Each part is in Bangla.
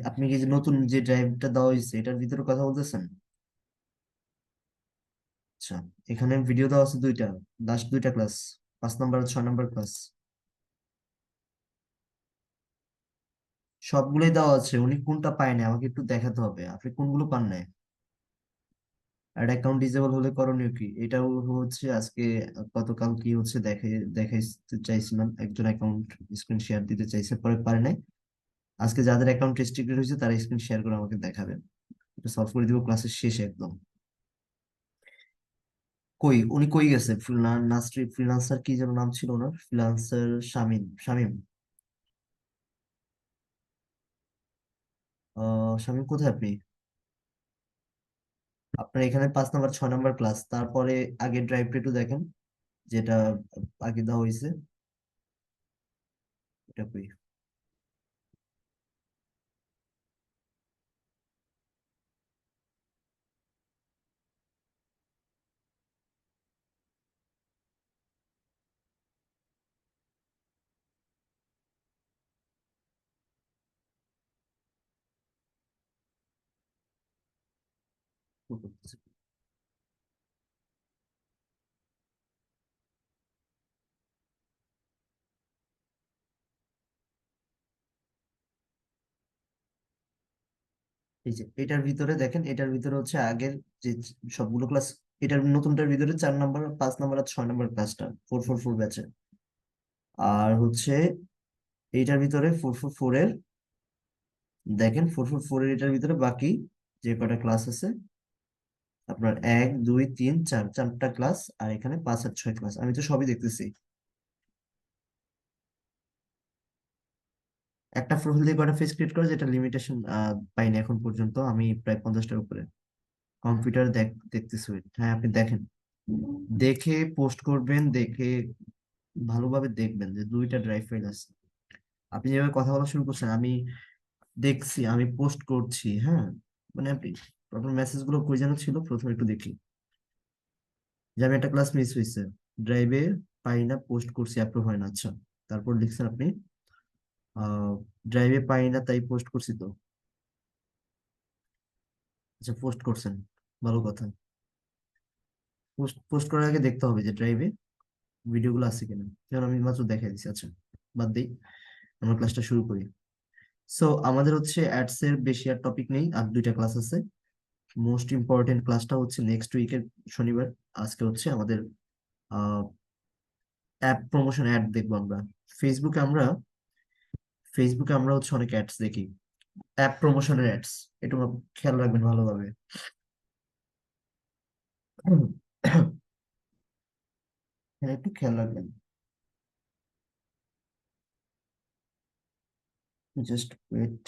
আপনি কি যে নতুন যে ড্রাইভটা দেওয়া হয়েছে এটার ভিতরে কথা বলতেছেন? আচ্ছা, এখানে ভিডিও দেওয়া আছে দুইটা, লাস্ট দুইটা ক্লাস, 5 নাম্বার আর 6 নাম্বার ক্লাস, সবগুলোই দেওয়া আছে। উনি কোনটা পায় না আমাকে একটু দেখাতে হবে, আপনি কোনগুলো পান নাই। আর অ্যাকাউন্ট ডিসেবল হলে করণীয় কি, এটাও হচ্ছে আজকে গতকাল কি হচ্ছে দেখাইতে চাইছিলাম, একজন অ্যাকাউন্ট স্ক্রিন শেয়ার দিতে চাইছে, পরে পারে নাই। আজকে যাদের অ্যাকাউন্ট রেস্ট্রিক্টেড হয়েছে তারা স্ক্রিন শেয়ার করে আমাকে দেখাবেন, এটা সলভ করে দিব ক্লাসের শেষে একদম। কই উনি কই গেছে? নাসরি ফ্রিল্যান্সার কি যেন নাম ছিল ওনার, ফ্রিল্যান্সার শামিম শামিম। শামিম কোথায় আপনি? আপনার এখানে 5 নাম্বার 6 নাম্বার ক্লাস, তারপরে আগের ড্রাইভটা একটু দেখেন, যেটা আগে দেওয়া হয়েছে, এটা কই? এই যে এটার ভিতরে দেখেন, এটার ভিতরে হচ্ছে আগের যে সবগুলো ক্লাস, এটার নতুনটার ভিতরে 4 নাম্বার 5 নাম্বার আর 6 নাম্বার ক্লাসটা 444 ব্যাচে। আর হচ্ছে এইটার ভিতরে 444 এর, দেখেন 444 এর এটার ভিতরে বাকি যে কটা ক্লাস আছে, আপনার 1 2 3 4, 4টা ক্লাস, আর এখানে 5 আর 6 ক্লাস, আমি তো সবই দেখতেছি। একটা প্রোফাইল দিয়ে কটা ফেস ক্রিয়েট করে, যেটা লিমিটেশন পাইনি এখন পর্যন্ত, আমি প্রায় 50টার উপরে কম্পিউটার দেখতেছি। হ্যাঁ আপনি দেখেন, দেখে পোস্ট করবেন, দেখে ভালোভাবে দেখবেন যে দুইটা ড্রাইভ ফাইল আছে। আপনি যেভাবে কথা বলা শুরু করছেন, আমি দেখছি, আমি পোস্ট করছি, হ্যাঁ। মানে আপনি আপনার মেসেজ গুলো কই যেন ছিল, প্রথমে একটু দেখি। যে আমি একটা ক্লাস মিস হয়েছে, ড্রাইভে পাই না, পোস্ট করছি, অ্যাপ্রুভ হয় না, আচ্ছা। তারপর লিখছেন আপনি ড্রাইভে পাই না তাই পোস্ট করছি তো, আচ্ছা পোস্ট করছেন, ভালো কথা। পোস্ট পোস্ট করার আগে দেখতে হবে যে ড্রাইভে ভিডিওগুলো আছে কিনা, যেমন আমি মাত্র দেখাই দিচ্ছি। আচ্ছা বাদ দিই, আমরা ক্লাসটা শুরু করি। সো আমাদের হচ্ছে অ্যাডস এর বেশি আর টপিক নেই, আর দুইটা ক্লাস আছে। মোস্ট ইম্পর্টেন্ট ক্লাসটা হচ্ছে নেক্সট উইকের শনিবার। আজকে হচ্ছে আমাদের অ্যাপ প্রমোশন অ্যাড দেখবো আমরা। ফেসবুকে আমরা ফেসবুকে আমরা হচ্ছে অনেক অ্যাডস দেখি, অ্যাপ প্রমোশনের অ্যাডস, একটু খেয়াল রাখবেন ভালোভাবে। হ্যাঁ একটু খেয়াল রাখবেন, জাস্ট ওয়েট।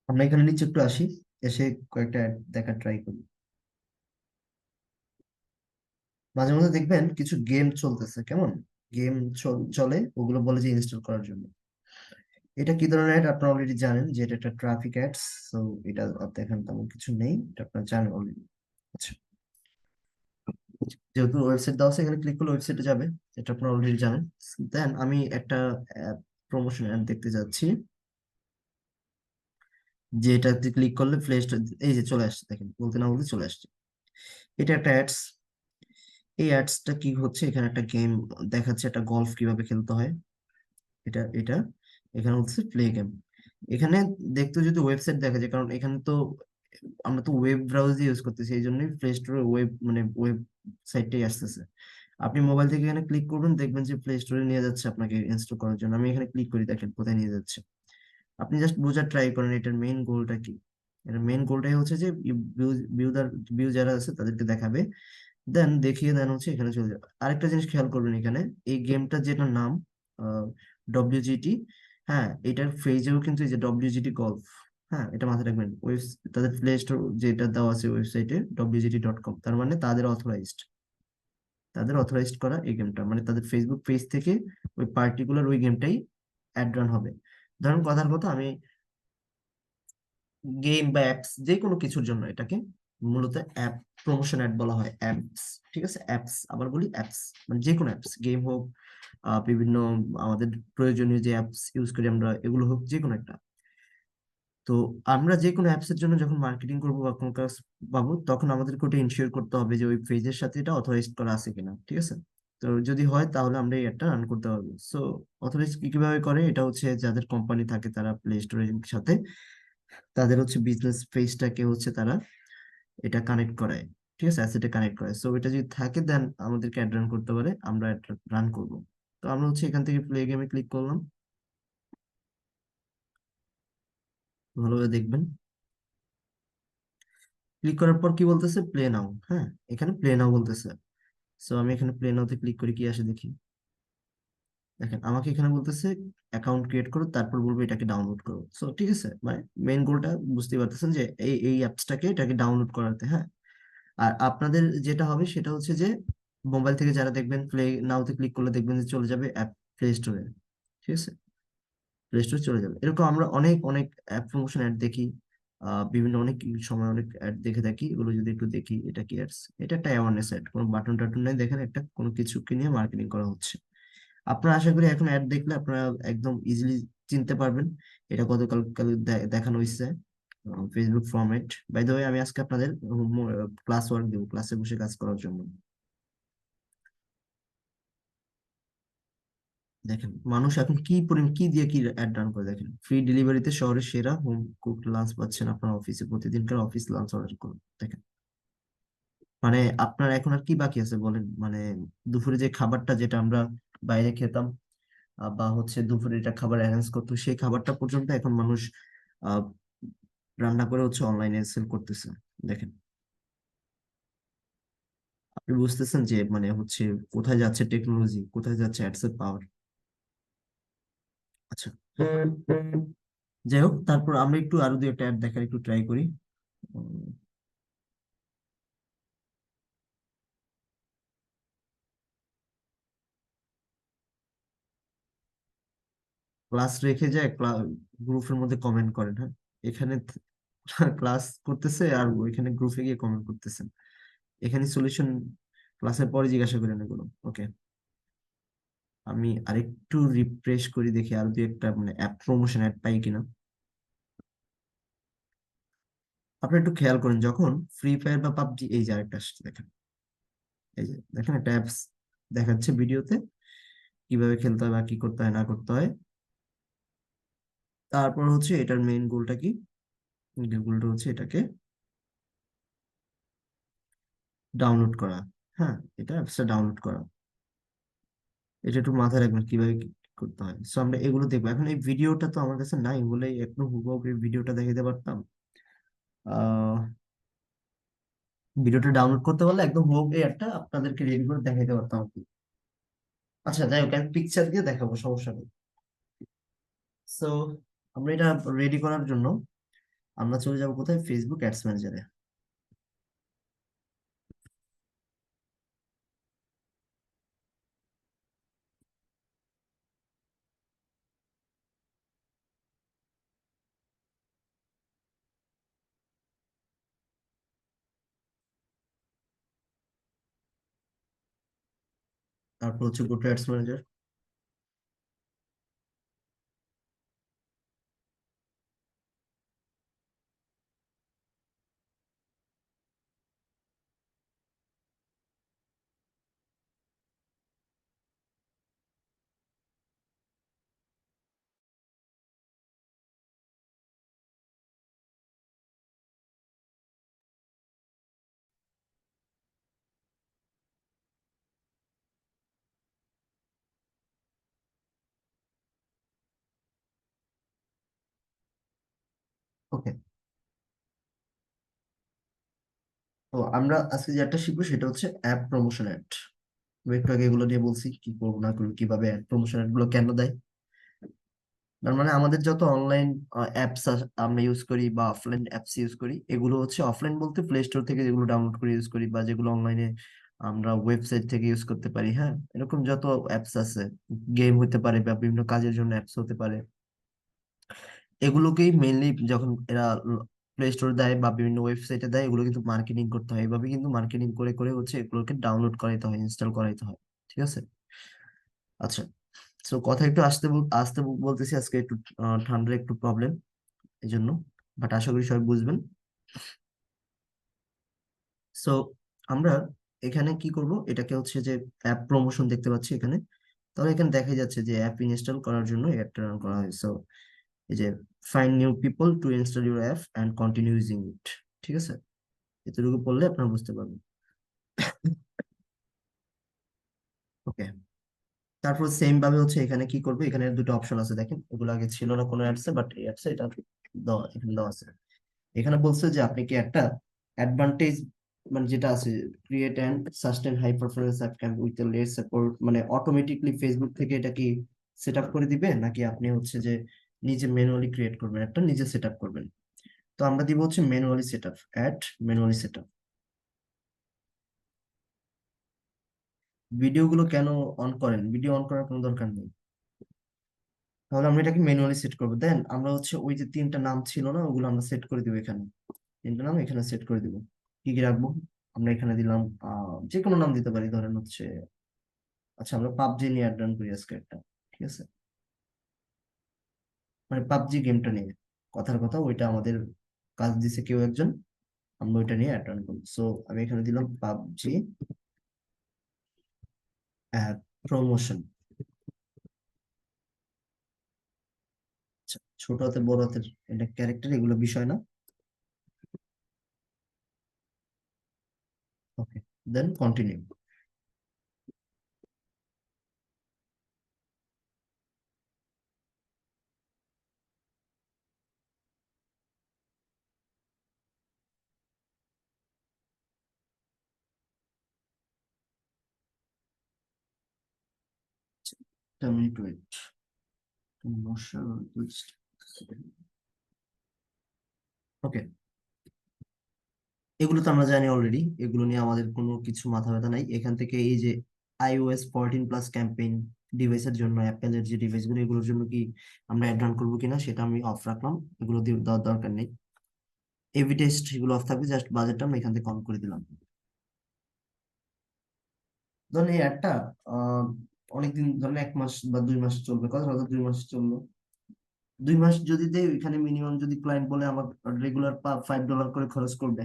আমরা এখানে নিচে একটু আসি, এসে কয়েকটা অ্যাড দেখার ট্রাই করি। মাঝে মাঝে দেখবেন কিছু গেম চলতেছে, কেমন গেম চলে, ওগুলো বলে যে ইনস্টল করার জন্য। এটা কি ধরনের অ্যাড আপনারা অলরেডি জানেন, যে এটা একটা ট্রাফিক অ্যাডস। তো এটা দেখান তেমন কিছু নেই, এটা আপনারা জানেন অলরেডি। আচ্ছা, যেহেতু ওয়েবসাইট দেওয়া আছে, এখানে ক্লিক করলে ওয়েবসাইটে যাবে, এটা আপনারা অলরেডি জানেন। দেন আমি একটা প্রমোশন অ্যাড দেখতে যাচ্ছি, যে এটাতে ক্লিক করলে প্লে স্টোর, এই যে চলে আসছে, দেখেন বলতে না বলতে চলে আসছে। এটা একটা অ্যাডস। এই অ্যাডসটা কি হচ্ছে, এখানে একটা গেম দেখাচ্ছে, একটা গলফ কিভাবে খেলতে হয়, এটা এটা এখানে হচ্ছে প্লে গেম। এখানে দেখতে যদি ওয়েবসাইট দেখা যায়, কারণ এখানে তো আমরা তো ওয়েব ব্রাউজার ইউজ করতেছি, এই জন্যই প্লে স্টোরে ওয়েব মানে ওয়েব সাইটটাই আসতেছে। আপনি মোবাইল থেকে এখানে ক্লিক করবেন, দেখবেন যে প্লে স্টোরে নিয়ে যাচ্ছে আপনাকে ইনস্টল করার জন্য। আমি এখানে ক্লিক করি, দেখেন কোথায় নিয়ে যাচ্ছে। আপনি জাস্ট বোঝার ট্রাই করেন এটার মেইন গোলটা কি। এটার মেইন গোলটাই হচ্ছে যে ভিউদার ভিউ যারা আছে তাদেরকে দেখাবে, দেন দেখিয়ে দেন হচ্ছে এখানে চলে যাবে। আরেকটা জিনিস খেয়াল করবেন, এখানে এই গেমটা যেটার নাম ডব্লিউজিটি, হ্যাঁ এটার ফেজেও কিন্তু এই যে ডব্লিউজিটি গলফ, হ্যাঁ এটা মাথায় রাখবেন। তাদের প্লে স্টোর যেটা দেওয়া আছে ওয়েবসাইটে wgt.com, তার মানে তাদের অথরাইজড করা এই গেমটা, মানে তাদের ফেসবুক পেজ থেকে ওই পার্টিকুলার ওই গেমটাই অ্যাড রান হবে। ধরুন কথার কথা, আমি গেম বা অ্যাপস যে কোনো কিছুর জন্য এটাকে মূলত অ্যাপ প্রমোশন অ্যাড বলা হয়, অ্যাপস। ঠিক আছে, অ্যাপস, আবার বলি অ্যাপস, মানে যে কোনো অ্যাপস, গেম হোক, বিভিন্ন আমাদের প্রয়োজনীয় যে অ্যাপস ইউজ করি আমরা, এগুলো হোক, যে কোনো একটা। তো আমরা যে কোনো অ্যাপস এর জন্য যখন মার্কেটিং করবো বা কোনো কাজ পাবো, তখন আমাদেরকে ওটা ইনশিওর করতে হবে যে ওই পেজের সাথে এটা অথরাইজ করা আছে কিনা। ঠিক আছে, তো যদি হয় তাহলে আমরা এই অ্যাডটা রান করতে পারবো। সো অথরাইজ কিভাবে করে, এটা হচ্ছে যাদের কোম্পানি থাকে তারা প্লে স্টোরের সাথে তাদের হচ্ছে বিজনেস পেজটাকে হচ্ছে তারা এটা কানেক্ট করায়। ঠিক আছে, অ্যাসেটে কানেক্ট করায়। সো এটা যদি থাকে দেন আমাদেরকে অ্যাড রান করতে পারে, আমরা অ্যাড রান করবো। তো আমরা হচ্ছে এখান থেকে প্লে গেমে ক্লিক করলাম, ভালোভাবে দেখবেন। ক্লিক করার পর কি বলতেছে, প্লে নাও। হ্যাঁ, এখানে প্লে নাও বলতেছে। সো আমি এখানে প্লে নাও তে ক্লিক করি, কি আসে দেখি। দেখেন আমাকে এখানে বলতেছে অ্যাকাউন্ট ক্রিয়েট করো, তারপর বলবো এটাকে ডাউনলোড করো। সো ঠিক আছে, মানে মেইন গোলটা বুঝতেই পারতেছেন যে এই এই অ্যাপসটাকে এটাকে ডাউনলোড করাতে। হ্যাঁ, আর আপনাদের যেটা হবে সেটা হচ্ছে যে মোবাইল থেকে যারা দেখবেন, প্লে নাওতে ক্লিক করলে দেখবেন যে চলে যাবে অ্যাপ প্লে স্টোরে। ঠিক আছে, প্লে স্টোরে চলে যাবে। এরকম আমরা অনেক অনেক অ্যাপ প্রমোশন অ্যাড দেখি, বিভিন্ন অনেক সময় অনেক অ্যাড দেখে থাকি। এগুলো যদি একটু দেখি, এটা কি অ্যাডস, এটা একটা অ্যাওয়ারনেস অ্যাড, কোনো বাটন টাটন নেই, দেখেন একটা কোনো কিছুকে নিয়ে মার্কেটিং করা হচ্ছে। আপনারা আশা করি এখন অ্যাড দেখলে আপনারা একদম ইজিলি চিনতে পারবেন এটা গতকাল দেখানো হয়েছে Facebook format. By the way, আমি আজকে আপনাদের ক্লাস ওয়ার্ক দেবো, ক্লাসে বসে কাজ করার জন্য। দেখেন মানুষ এখন কি পরিমাণ কি দিয়ে কি অ্যাড রান করে, দেখেন ফ্রি ডেলিভারিতে শহরের সেরা হোম কুক লাঞ্চ পাচ্ছেন আপনার অফিসে, প্রতিদিনকার অফিস লাঞ্চ অর্ডার করুন। দেখেন, মানে আপনার এখন আর কি বাকি আছে বলেন, মানে দুপুরে যে খাবারটা যেটা আমরা বাইরে খেতাম, বা হচ্ছে দুপুরে এটা খাবার অ্যারেঞ্জ করতো, সেই খাবারটা পর্যন্ত এখন মানুষ আহ রান্না করে হচ্ছে অনলাইনে সেল করতেছে। দেখেন, আপনি বুঝতেছেন যে মানে হচ্ছে কোথায় যাচ্ছে টেকনোলজি, কোথায় যাচ্ছে অ্যাডস এর পাওয়ার। আচ্ছা, যাই হোক, তারপর আমরা একটু আরো দুই একটা অ্যাড দেখার একটু ট্রাই করি। ক্লাস রেখে যায়, গ্রুপের মধ্যে কমেন্ট করেন। হ্যাঁ, এখানে ক্লাস করতেছে আর ওইখানে গ্রুপে গিয়ে কমেন্ট করতেছেন। এখানে সলিউশন ক্লাসের পরে জিজ্ঞাসা করেন এগুলো। ওকে, আমি আরেকটু রিফ্রেশ করি, দেখি আর দুই একটা মানে অ্যাপ প্রমোশন অ্যাড পাই কিনা। আপনি একটু খেয়াল করেন, যখন ফ্রি ফায়ার বা পাবজি, এই যে আরেকটা আসছে দেখেন, এই যে দেখেন একটা অ্যাপস দেখাচ্ছে ভিডিওতে কিভাবে খেলতে হয় বা কি করতে হয় না করতে হয়। তারপর হচ্ছে এটার মেইন গোলটা কি, গোলটা হচ্ছে এটাকে ডাউনলোড করা। হ্যাঁ, এটা অ্যাপসটা ডাউনলোড করা, এটা একটু মাথায় রাখবেন কিভাবে কি করতে হয়। সো আমরা এগুলো দেখবো। এখন এই ভিডিওটা তো আমার কাছে নাই বলে একটু হুবহু এই ভিডিওটা দেখাতে পারতাম। আহ ভিডিওটা ডাউনলোড করতে পারলে একদম হুবহু এই একটা আপনাদেরকে রেডি করে দেখাতে পারতাম আর কি। আচ্ছা যাই হোক, আমি পিকচার দিয়ে দেখাবো, সমস্যা নেই। সো আমরা এটা রেডি করার জন্য আমরা চলে যাবো কোথায়, ফেসবুক অ্যাডস ম্যানেজারে। তারপর হচ্ছে গো টু অ্যাডস ম্যানেজার। ওকে, তো আমরা আজকে যে একটা শিখবো সেটা হচ্ছে অ্যাপ প্রমোশন অ্যাড। আমি একটু আগে এগুলো নিয়ে বলছি কি করবো না করবো, কিভাবে অ্যাড প্রমোশন অ্যাড গুলো কেন দেয়। তার মানে আমাদের যত অনলাইন অ্যাপস আমরা ইউজ করি বা অফলাইন অ্যাপস ইউজ করি, এগুলো হচ্ছে অফলাইন বলতে প্লে স্টোর থেকে যেগুলো ডাউনলোড করে ইউজ করি, বা যেগুলো অনলাইনে আমরা ওয়েবসাইট থেকে ইউজ করতে পারি। হ্যাঁ, এরকম যত অ্যাপস আছে, গেম হতে পারে বা বিভিন্ন কাজের জন্য অ্যাপস হতে পারে, এগুলোকেই মেইনলি যখন এরা প্লে স্টোরে দেয় বা বিভিন্ন ওয়েবসাইটে দেয়, এগুলো কিন্তু মার্কেটিং করতে হয়। এভাবে কিন্তু মার্কেটিং করে করে হচ্ছে এগুলোকে ডাউনলোড করাইতে হয়, ইনস্টল করাইতে হয়। ঠিক আছে? আচ্ছা, সো কথা একটু বলতেছি আজকে, একটু ঠান্ডার একটু প্রবলেম এই জন্য, বাট আশা করি সবাই বুঝবেন। সো আমরা এখানে কি করব, এটাকে হচ্ছে যে অ্যাপ প্রমোশন দেখতে পাচ্ছি এখানে। তাহলে এখানে দেখা যাচ্ছে যে অ্যাপ ইনস্টল করার জন্য এই অ্যাপটা রান করা হয়। সো এই যে find new people to install your app and continue using it. ঠিক আছে? এতটুকু পড়লে আপনারা বুঝতে পারবেন। ওকে, তারপর সেম ভাবে হচ্ছে এখানে কি করবো, এখানে দুটো অপশন আছে দেখেন, এগুলো আগে ছিল না কোনো অ্যাডসে, বাট এই অ্যাডসে এটা দেওয়া, এখানে দেওয়া আছে। এখানে বলছে যে আপনি কি একটা অ্যাডভান্টেজ, মানে যেটা আছে, create and sustain high performance app campaign with less support, মানে অটোমেটিকলি ফেসবুক থেকে এটা কি সেট আপ করে দিবে, নাকি আপনি হচ্ছে যে নিজে ম্যানুয়ালি ক্রিয়েট করবেন, একটা নিজে সেট আপ করবেন। তো আমরা দিব হচ্ছে manually set up, ad manually set up. ভিডিওগুলো কেন অন করেন? ভিডিও অন করার কোনো দরকার নেই। তাহলে আমরা এটাকে ম্যানুয়ালি সেট করবো, দেন আমরা হচ্ছে ওই যে তিনটা নাম ছিল না, ওগুলো আমরা সেট করে দিব এখানে। তিনটা নাম এখানে সেট করে দিব। কি কি রাখবো? আমরা এখানে দিলাম যে কোনো নাম দিতে পারি, ধরেন হচ্ছে, আচ্ছা আমরা পাবজি নিয়ে অ্যাড রান করি আজকে একটা। ঠিক আছে? মানে পাবজি গেমটা নিয়ে, কথার কথা ওইটা আমাদের কাজ দিছে কেউ একজন, আমরা ওইটা নিয়ে অ্যাড রান করি। সো আমি এখানে দিলাম পাবজি অ্যাড প্রমোশন। আচ্ছা, ছোট হাতের বড় হাতের এটা ক্যারেক্টার, এগুলো বিষয় না। Okay, then continue. 10 minute wait. Okay, এগুলো তো আমরা জানি অলরেডি, এগুলো নিয়ে আমাদের কোনো কিছু মাথা ব্যথা নাই। এখান থেকে এই যে iOS 14 প্লাস ক্যাম্পেইন ডিভাইসের জন্য, অ্যাপেলের যে ডিভাইস গুলো, এগুলোর জন্য কি আমরা অ্যাড রান করবো কিনা সেটা আমি অফ রাখলাম, এগুলো দেওয়ার দরকার নেই। এবি টেস্ট এগুলো অফ থাকবে, জাস্ট বাজেটটা আমরা এখান থেকে কম করে দিলাম। ধরুন এই অ্যাডটা আহ অনেকদিন, ধরেন 1 মাস বা 2 মাস চলবে, কথা হয়তো 2 মাস চললো। 2 মাস যদি দেয়, এখানে মিনিমাম যদি ক্লায়েন্ট বলে আমার রেগুলার $5 করে খরচ করবে,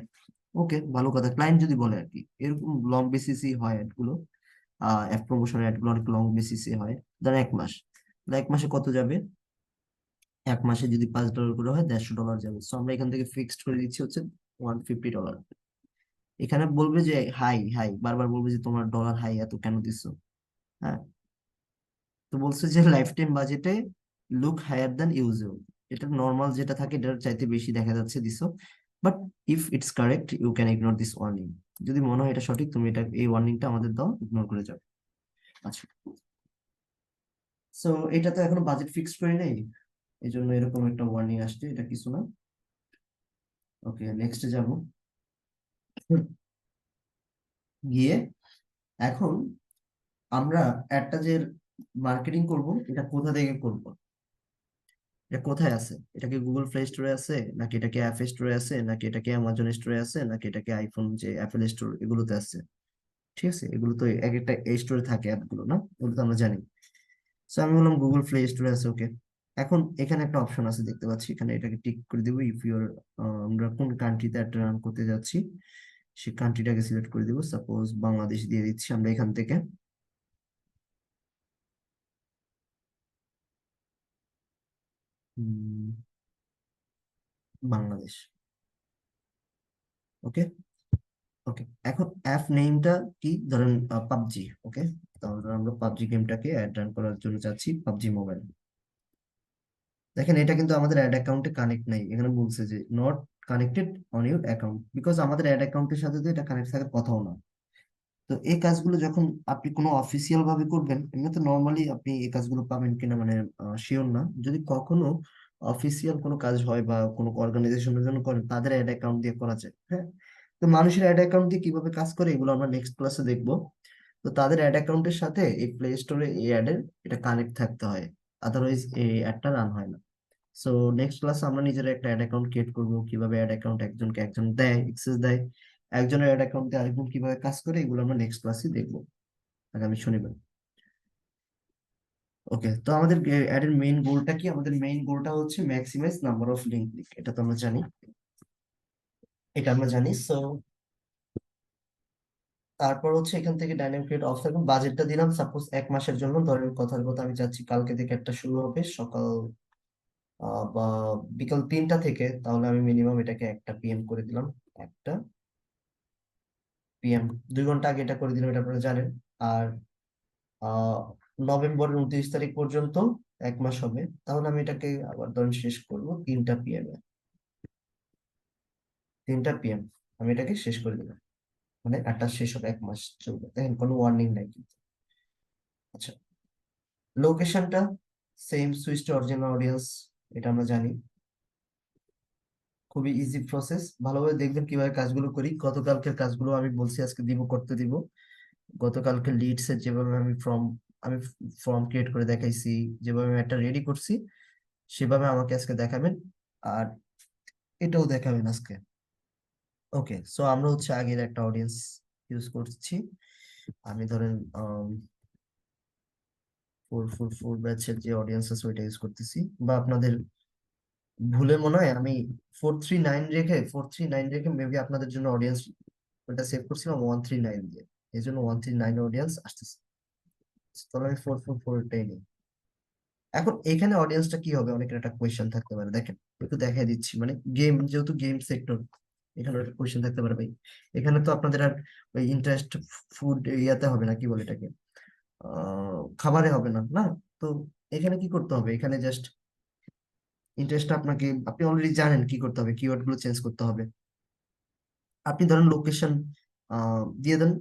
ওকে ভালো কথা। ক্লায়েন্ট যদি বলে আর কি, এরকম লং বেসিসই হয় অ্যাড গুলো, অ্যাপ প্রমোশনের অ্যাড গুলো অনেক লং বেসিসে হয়। ধরেন 1 মাস, তাহলে 1 মাসে কত যাবে? 1 মাসে যদি $5 করে হয়, $150 যাবে। সো আমরা এখান থেকে ফিক্সড করে দিচ্ছি হচ্ছে $150। এখানে বলবে যে হাই হাই, বারবার বলবে যে তোমার ডলার হাই এত কেন দিছো। হ্যাঁ, তো বলছে যে লাইফ টাইম বাজেটে লুক হায়ার দ্যান ইউজুয়াল, এটা নর্মাল যেটা থাকে এটার চাইতে বেশি দেখা যাচ্ছে দিছো, but if it's correct you can ignore this warning. যদি মনে হয় এটা সঠিক, তুমি এটা, এই ওয়ার্নিংটা আমাদের দাও, ইগনোর করে যাও। আচ্ছা, সো এটা তো এখনো বাজেট ফিক্স করে নেই, এই জন্য এরকম একটা ওয়ার্নিং আসছে, এটা কিছু না। ওকে, নেক্সটে যাব। গিয়ে এখন আমরা একটা যে মার্কেটিং করব, এটা কোথা থেকে করব, এটা কোথায় আছে? এটা কি গুগল প্লে স্টোরে আছে, নাকি এটা কি অ্যাপ স্টোরে আছে, নাকি এটা কি অ্যামাজন স্টোরে আছে, নাকি এটা কি আইফোন যে অ্যাপেল স্টোর এগুলোতে আছে? ঠিক আছে, এগুলো তো এক একটা স্টোরে থাকে অ্যাপগুলো, না? এগুলো তো আমরা জানি। সো আমি বললাম গুগল প্লে স্টোরে আছে, ওকে। এখন এখানে একটা অপশন আছে দেখতে পাচ্ছি, এখানে এটাকে টিক করে দিব। ইফ ইউর, আমরা কোন কান্ট্রিতে একটা রান করতে যাচ্ছি সেই কান্ট্রিটাকে সিলেক্ট করে দিব, সাপোজ বাংলাদেশ দিয়ে দিচ্ছি আমরা এখান থেকে। উম, বাংলাদেশ। ওকে, ওকে। এখন অ্যাপ নেমটা কি, ধরেন পাবজি, ওকে। তাহলে আমরা পাবজি গেমটাকে অ্যাড রান করার জন্য চাচ্ছি পাবজি মোবাইল। দেখেন এটা কিন্তু আমাদের অ্যাড অ্যাকাউন্টে কানেক্ট নাই, এখানে বলছে যে not connected on your account, because আমাদের অ্যাড অ্যাকাউন্টের সাথে তো এটা কানেক্ট থাকার কথাও না। তো এই কাজগুলো যখন আপনি কোনো অফিসিয়াল ভাবে করবেন, এমনি তো নর্মালি আপনি এই কাজগুলো পাবেন কিনা মানে শিওর না। যদি কখনো অফিসিয়াল কোনো কাজ হয় বা কোনো অর্গানাইজেশনের জন্য করেন, তাদের অ্যাড অ্যাকাউন্ট দিয়ে করা যায়, হ্যাঁ। তো মানুষের অ্যাড অ্যাকাউন্ট দিয়ে কিভাবে কাজ করে, এগুলো আমরা নেক্সট ক্লাসে দেখবো। তো তাদের অ্যাড অ্যাকাউন্টের সাথে এই প্লে স্টোরে এই অ্যাডের এটা কানেক্ট থাকতে হয়, আদারওয়াইজ এই অ্যাডটা রান হয় না। সো নেক্সট ক্লাসে আমরা নিজেরা একটা অ্যাড অ্যাকাউন্ট ক্রিয়েট করবো, কিভাবে অ্যাড অ্যাকাউন্ট একজনকে একজন দেয়, অ্যাক্সেস দেয়, একজনের অ্যাড অ্যাকাউন্টে আরেকজন কিভাবে কাজ করে, এগুলো আমরা নেক্সট ক্লাসে দেখবো আগামী শনিবার। ওকে, তো আমাদের অ্যাড এর মেইন গোলটা কি? আমাদের মেইন গোলটা হচ্ছে maximize number of link click. এটা তো আমরা জানি, এটা আমরা জানি। সো তারপর হচ্ছে এখান থেকে ডাইনামিক রেট অফ থাকবে, বাজেটটা দিলাম সাপোজ 1 মাসের জন্য। ধরেন কথার কথা আমি চাচ্ছি কালকে থেকে একটা শুরু হবে সকাল বা বিকাল 3টা থেকে, তাহলে আমি মিনিমাম এটাকে 1টা PM করে দিলাম। 1টা PM, 2 ঘন্টা আগে এটা করে দিলাম, এটা আপনারা জানেন। আর আহ নভেম্বরের 29 তারিখ পর্যন্ত 1 মাস হবে, তাহলে আমি এটাকে আবার ধরেন শেষ করবো 3টা PM এ। 3টা PM আমি এটাকে শেষ করে দিলাম, মানে একটা শেষ হবে, 1 মাস চলবে, দেখেন কোনো ওয়ার্নিং নাই কিন্তু। আচ্ছা, লোকেশনটা same, switch to original audience, এটা আমরা জানি। খুবই ইজি প্রসেস, ভালোভাবে দেখবেন কিভাবে কাজগুলো করি। গতকালকের কাজগুলো আমি বলছি আজকে দিব, করতে দিব। গতকালকে লিডস এর যেভাবে আমি ফর্ম ক্রিয়েট করে দেখাইছি, যেভাবে আমি একটা রেডি করছি, সেভাবে আমাকে আজকে দেখাবেন। আর এটাও দেখাবেন আজকে। ওকে, সো আমরা হচ্ছে আগের একটা অডিয়েন্স ইউজ করছি। আমি ধরেন 444 ব্যাচের যে অডিয়েন্স আছে ওইটা ইউজ করতেছি, বা আপনাদের ভুলে মনে হয় আমি 439 রেখে মেবি আপনাদের জন্য অডিয়েন্স ওটা সেভ করছিলাম 139 দিয়ে, এই জন্য 139 অডিয়েন্স আসতেছে। তাহলে আমি 444টাই নিই। এখন এখানে অডিয়েন্সটা কি হবে, অনেকের একটা কোয়েশ্চেন থাকতে পারে, দেখেন একটু দেখাই দিচ্ছি। মানে গেম, যেহেতু গেম সেক্টর, এখানে একটা কোয়েশ্চেন থাকতে পারে ভাই। এখানে তো আপনাদের আর ওই ইন্টারেস্ট ফুড ইয়াতে হবে না, কি বলে এটাকে, খাবারে হবে না না। তো এখানে কি করতে হবে? এখানে জাস্ট ইন্টারেস্ট আপনাকে, আপনি অলরেডি জানেন কি করতে হবে, কিওয়ার্ড গুলো চেঞ্জ করতে হবে। আপনি ধরেন লোকেশন দিয়ে দেন,